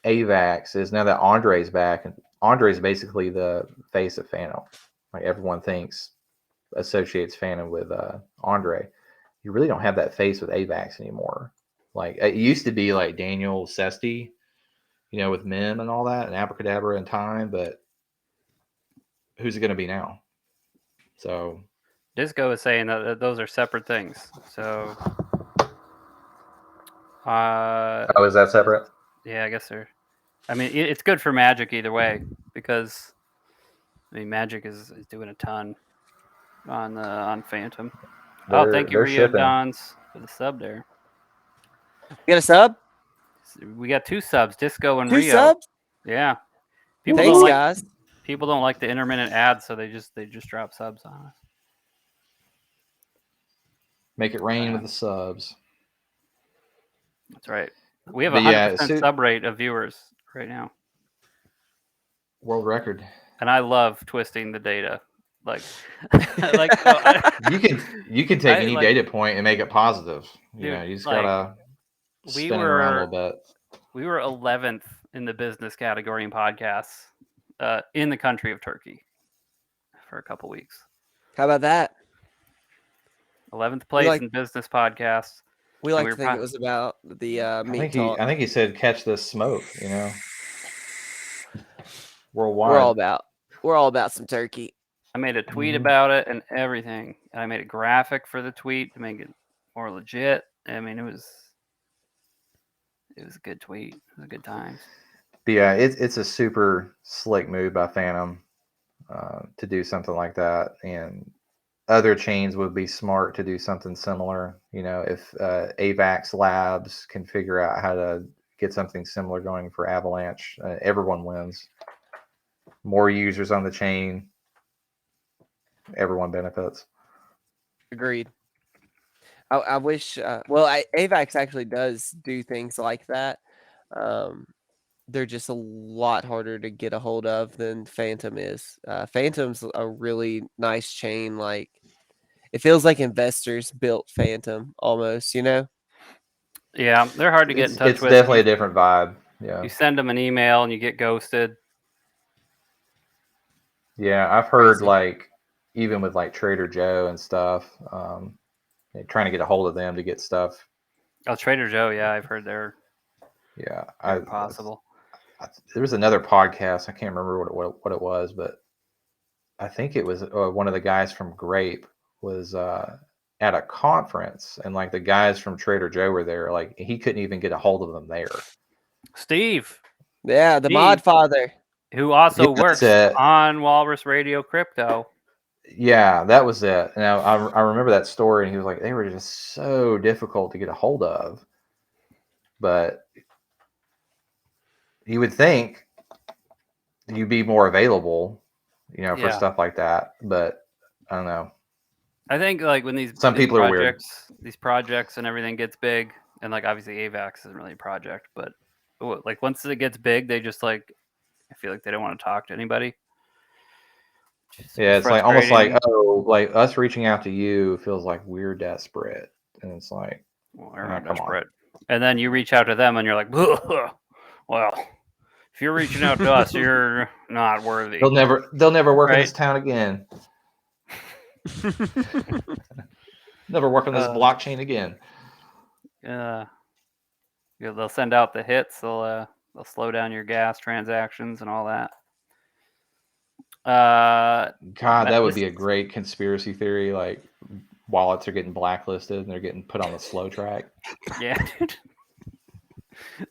AVAX is now that Andre's back, and Andre's basically the face of Phantom. Like everyone associates Phantom with Andre. You really don't have that face with AVAX anymore. Like it used to be like Daniel Sesti, with Mim and all that, and Abracadabra and Time, but who's it going to be now? So Disco is saying that those are separate things. So is that separate? Yeah, I guess they're. I mean, it's good for Magik either way because Magik is doing a ton on Phantom. Thank you, Rio Dons, for the sub there. You got a sub? We got 2 subs, Disco and 2 Rio. subs? Yeah. Thanks, guys. People don't like the intermittent ads, so they just drop subs on us. Make it rain with the subs. That's right. We have 100% sub rate of viewers right now. World record. And I love twisting the data. You can take any data point and make it positive. You just gotta spin it around a little bit. We were 11th in the business category in podcasts in the country of Turkey for a couple weeks. How about that? 11th place in business podcasts. We like to think it was about the meat talk. I think he said catch this smoke, Worldwide. We're all about some turkey. I made a tweet about it and everything. And I made a graphic for the tweet to make it more legit. I mean, it was a good tweet. It was a good time. But yeah, it's a super slick move by Phantom to do something like that. And other chains would be smart to do something similar. If AVAX Labs can figure out how to get something similar going for Avalanche, everyone wins. More users on the chain, everyone benefits. Agreed. I wish. AVAX actually does do things like that. They're just a lot harder to get a hold of than Phantom is. Phantom's a really nice chain. Like it feels like investors built Phantom almost. Yeah, they're hard to get in touch with. It's definitely a different vibe. Yeah, you send them an email and you get ghosted. Yeah, I've heard even with Trader Joe and stuff, trying to get a hold of them to get stuff. Oh, Trader Joe, yeah, I've heard they're possible. There was another podcast, I can't remember what it was, but I think it was one of the guys from Grape was at a conference, and like the guys from Trader Joe were there. Like he couldn't even get a hold of them there. Steve. Yeah, the mod father. Who also works it. on Walrus Radio Crypto. Yeah, that was it. Now I remember that story, and he was like, they were just so difficult to get a hold of. But you would think you'd be more available, for stuff like that. But I don't know. I think like when these people are weird. These projects and everything gets big, and like obviously AVAX isn't really a project, but like once it gets big, they just like I feel like they don't want to talk to anybody. Yeah, it's like almost like like us reaching out to you feels like we're desperate, and it's like, well, we're not desperate. And then you reach out to them, and you're like, well, if you're reaching out to us, you're not worthy. They'll never work in this town again. Never work on this blockchain again. Yeah, they'll send out the hits. They'll slow down your gas transactions and all that. God, that would be a great conspiracy theory. Like wallets are getting blacklisted and they're getting put on the slow track. Yeah, dude.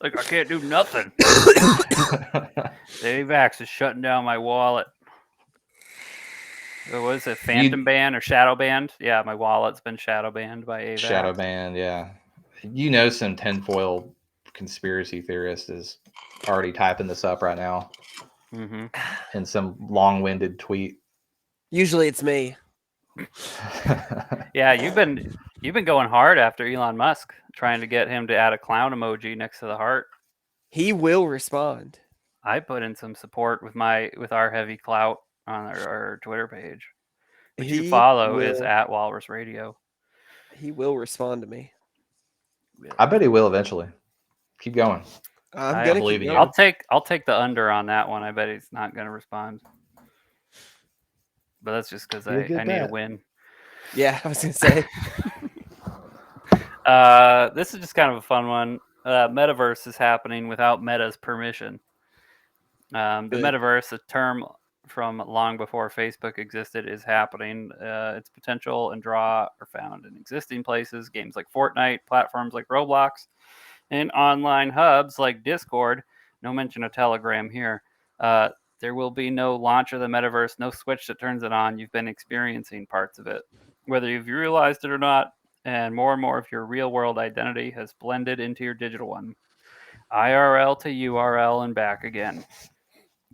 Like I can't do nothing. The AVAX is shutting down my wallet. What is it? Phantom ban or shadow banned? Yeah, my wallet's been shadow banned by AVAX. Shadow banned, yeah. Some tinfoil conspiracy theorist is already typing this up right now. Mm-hmm. In some long-winded tweet. Usually it's me. Yeah, you've been going hard after Elon Musk, trying to get him to add a clown emoji next to the heart. He will respond. I put in some support with our heavy clout on our Twitter page, which you follow is at Walrus Radio. He will respond to me. I bet he will eventually. Keep going. I'm gonna believe in you. I'll take the under on that one. I bet he's not going to respond. But that's just because I need a win. Yeah, I was going to say. This is just kind of a fun one. Metaverse is happening without Meta's permission. The Metaverse, a term from long before Facebook existed, is happening. Its potential and draw are found in existing places, games like Fortnite, platforms like Roblox, and online hubs like Discord. No mention of Telegram here. There will be no launch of the metaverse, no switch that turns it on. You've been experiencing parts of it, whether you've realized it or not, and more of your real-world identity has blended into your digital one. IRL to URL and back again.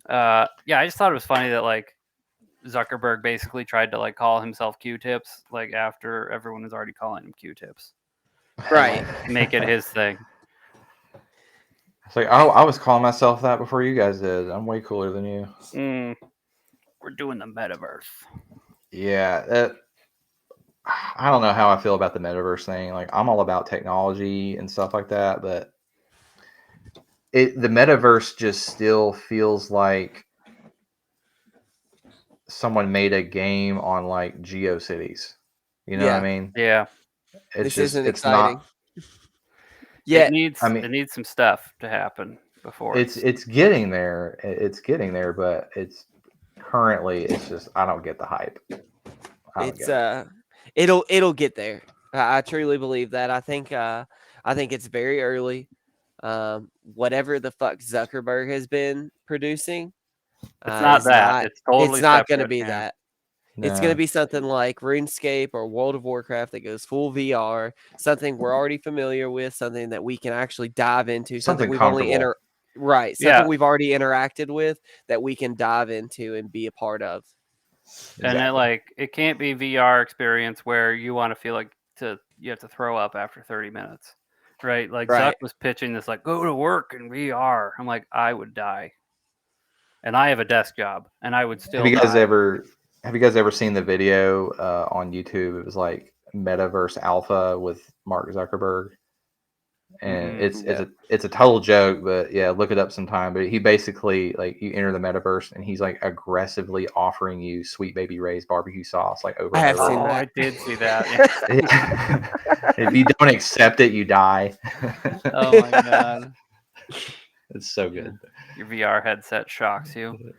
I just thought it was funny that like Zuckerberg basically tried to like call himself Q-tips, like after everyone was already calling him Q-tips. Right. Make it his thing. It's like, I was calling myself that before you guys did. I'm way cooler than you. We're doing the metaverse. Yeah. I don't know how I feel about the metaverse thing. Like, I'm all about technology and stuff like that, but the metaverse just still feels like someone made a game on like GeoCities. You know what I mean? Yeah. This isn't exciting. Not, yeah, it needs some stuff to happen before it's getting there. It's getting there, but it's just I don't get the hype. It'll get there. I truly believe that. I think it's very early. Whatever the fuck Zuckerberg has been producing, it's not that. It's totally. It's not going to be that. No. It's going to be something like RuneScape or World of Warcraft that goes full VR, something we're already familiar with, something that we can actually dive into, something we've only we've already interacted with that we can dive into and be a part of. Exactly. And it can't be VR experience where you want to feel like you have to throw up after 30 minutes, right? Like Zuck was pitching this like go to work in VR. I'm like I would die, and I have a desk job, and I would still. Have you guys ever seen the video on YouTube? It was like Metaverse Alpha with Mark Zuckerberg, and it's a total joke. But yeah, look it up sometime. But he basically like you enter the metaverse, and he's like aggressively offering you Sweet Baby Ray's barbecue sauce like over and over. I did see that. If you don't accept it, you die. Oh my god, it's so good. Your VR headset shocks you.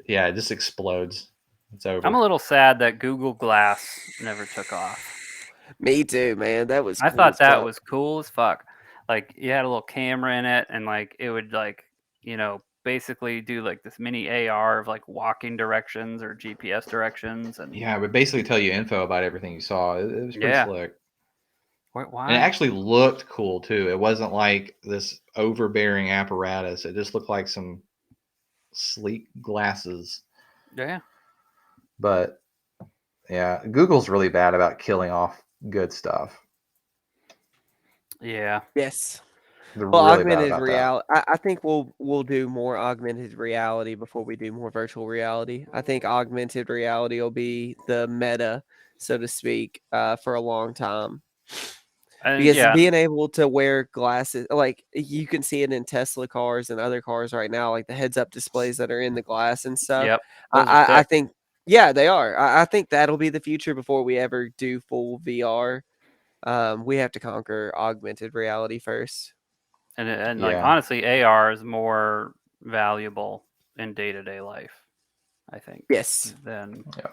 Yeah, it just explodes. It's over. I'm a little sad that Google Glass never took off. Me too, man. That was. I cool thought as that fuck. was cool as fuck. Like you had a little camera in it, and like it would like basically do like this mini AR of like walking directions or GPS directions, and Yeah, it would basically tell you info about everything you saw. It was pretty Yeah. slick. why? And it actually looked cool too. It wasn't like this overbearing apparatus. It just looked like some sleek glasses. Yeah. But yeah, Google's really bad about killing off good stuff. Yeah. Yes. They're Well, really bad augmented about reality. I think we'll do more augmented reality before we do more virtual reality. I think augmented reality will be the meta, so to speak, for a long time. Because yeah. being able to wear glasses, like you can see it in Tesla cars and other cars right now, like the heads-up displays that are in the glass and stuff. Yep. Those are I sick. think, yeah, they are. I think that'll be the future before we ever do full VR. We have to conquer augmented reality first. And like Yeah. honestly, AR is more valuable in day-to-day life, I think. Yes. Than Yeah.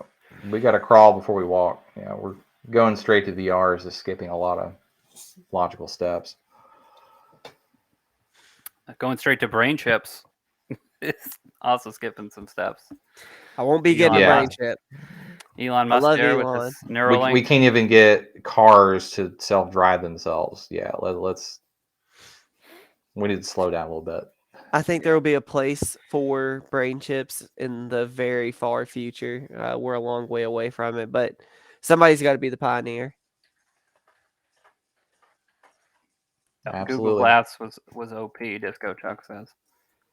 We got to crawl before we walk. Yeah, we're going straight to VR is just skipping a lot of logical steps. going straight to brain chips. It's also skipping some steps. I won't be getting Elon a brain Musk. chip. Elon I Musk love there with Elon. his Neuralink. We can't even get cars to self-drive themselves. Yeah, let's. We need to slow down a little bit. I think there will be a place for brain chips in the very far future. We're a long way away from it, but somebody's got to be the pioneer. Google Absolutely. Glass was OP. Disco Chuck says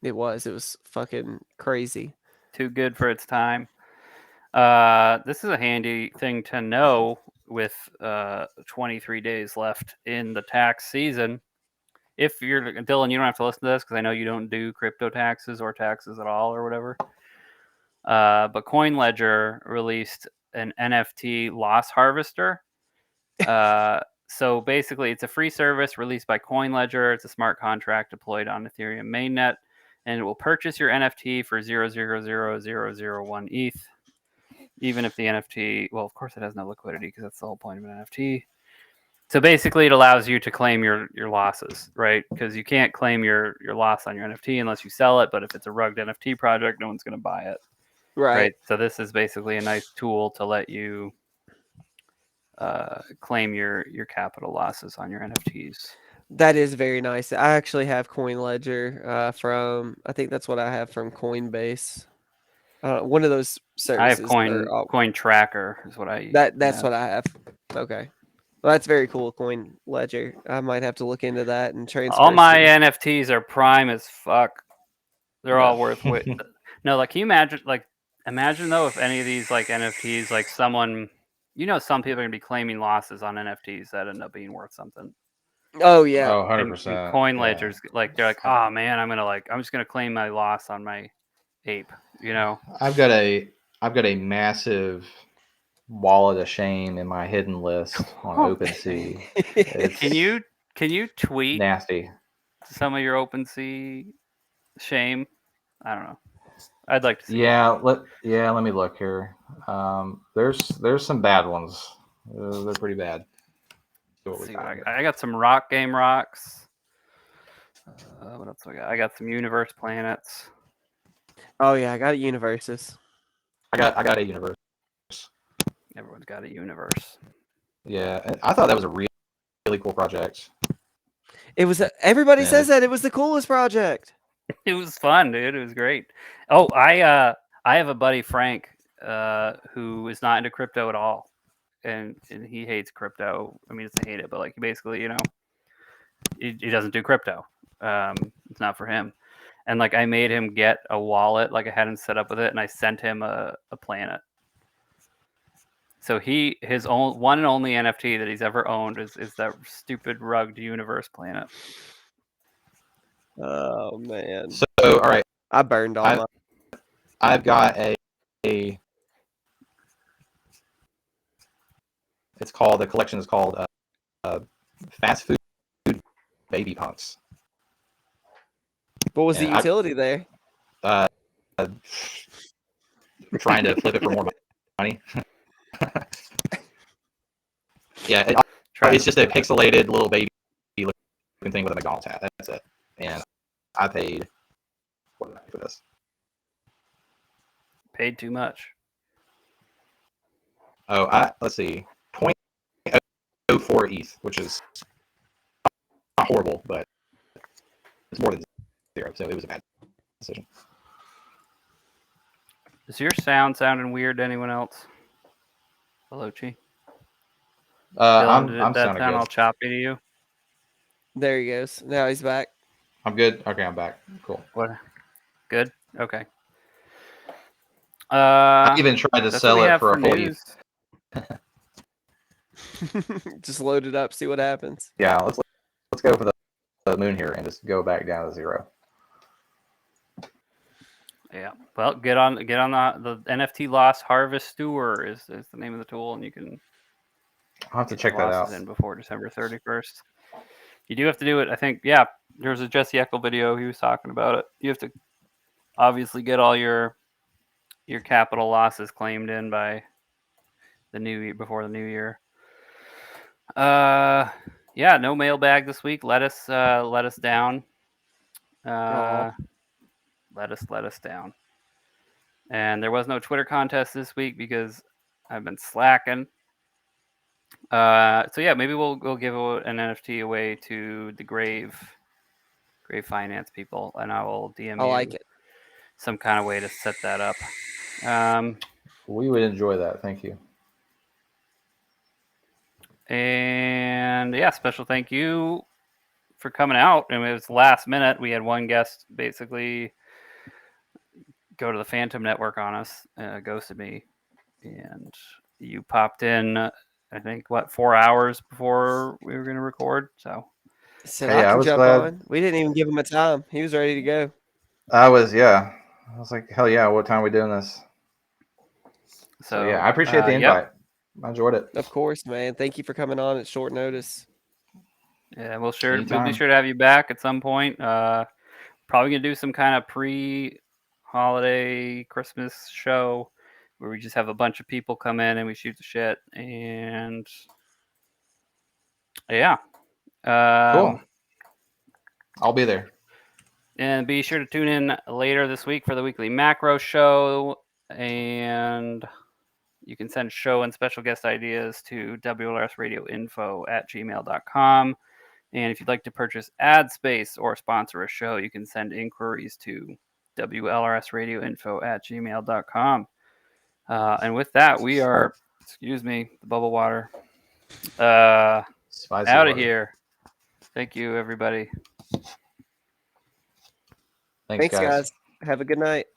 It was fucking crazy. too good for its time. This is a handy thing to know with 23 days left in the tax season. If you're Dylan, you don't have to listen to this because I know you don't do crypto taxes or taxes at all or whatever. But CoinLedger released an NFT loss harvester. So basically, it's a free service released by CoinLedger. It's a smart contract deployed on Ethereum mainnet, and it will purchase your NFT for 0.00001 ETH, even if the NFT, well, of course, it has no liquidity because that's the whole point of an NFT. So basically, it allows you to claim your losses, right? Because you can't claim your loss on your NFT unless you sell it. But if it's a rugged NFT project, no one's going to buy it, Right. So this is basically a nice tool to let you claim your capital losses on your NFTs. That is very nice. I actually have CoinLedger from, I think that's what I have from Coinbase. One of those services. I have Coin Tracker is what I use. That's what I have. Okay. Well, that's very cool, CoinLedger. I might have to look into that and transfer. All my NFTs are prime as fuck. They're all worth it. No, like, can you imagine though if any of these like NFTs, like someone, some people are gonna be claiming losses on NFTs that end up being worth something. Oh yeah. Oh, 100%. And CoinLedger's like, they're like, oh man, I'm just gonna claim my loss on my ape. I've got a massive wallet of shame in my hidden list on OpenSea. It's Can you tweet nasty. some of your OpenSea shame? I don't know. I'd like to see. Let me look here. There's some bad ones. They're pretty bad. I got some rock game rocks. What else do I got? I got some universe planets. Oh yeah, I got a Universes. I got a universe. Everyone's got a universe. Yeah, and I thought that was a really, really cool project. It was. Everybody says that it was the coolest project. It was fun, dude. It was great. Oh, I have a buddy, Frank, who is not into crypto at all, and he hates crypto. I mean, he doesn't hate it, but like, he basically, he doesn't do crypto. It's not for him. And like, I made him get a wallet, like I had him set up with it, and I sent him a planet. So his one and only NFT that he's ever owned is that stupid rugged universe planet. Oh man. So all right, I burned all my. I've got a. It's called, the collection is called Fast Food Baby Punks. What was the utility there? It trying to flip it for more money. Yeah, it's just a pixelated little baby looking thing with a McDonald's hat. That's it. And I paid, what did I pay for this? Paid too much. Oh, let's see, 0.04 ETH, which is not horrible, but it's more than 0, so it was a bad decision. Is your sound sounding weird to anyone else? Veloce? I'm that sounding sound good. all choppy to you? There he goes. Now he's back. I'm good. Okay, I'm back. Cool. What? Good? Okay. I even tried to sell it for a full news. Just load it up, see what happens. Yeah, let's go for the moon here and just go back down to 0. Yeah. Well, get on the NFT loss harvester is the name of the tool, and you can. I'll have to check that out. In before December 31st. You do have to do it. I think. Yeah. There was a Jesse Eckel video. He was talking about it. You have to obviously get all your capital losses claimed in by before the new year. Yeah, no mailbag this week. Let us down. Let us down. And there was no Twitter contest this week because I've been slacking. So yeah, maybe we'll give an NFT away to the Grave Finance people, and I will DM you some kind of way to set that up. We would enjoy that. Thank you. And yeah, special thank you for coming out. I mean, it was last minute. We had one guest basically go to the Phantom Network on us, ghosted me, and you popped in. I think 4 hours before we were going to record. So said, I was jump glad. on. We didn't even give him a time. He was ready to go. I was like, hell yeah! What time are we doing this? So yeah, I appreciate the invite. Yep. I enjoyed it. Of course, man. Thank you for coming on at short notice. Yeah, we'll be sure to have you back at some point. Probably gonna do some kind of pre-holiday Christmas show where we just have a bunch of people come in and we shoot the shit. And yeah, cool. I'll be there. And be sure to tune in later this week for the weekly macro show. And you can send show and special guest ideas to WLRSradioinfo@gmail.com. And if you'd like to purchase ad space or sponsor a show, you can send inquiries to WLRSradioinfo@gmail.com. And with that, we are, excuse me, the bubble water, out of here. Thank you, everybody. Thanks, guys. Have a good night.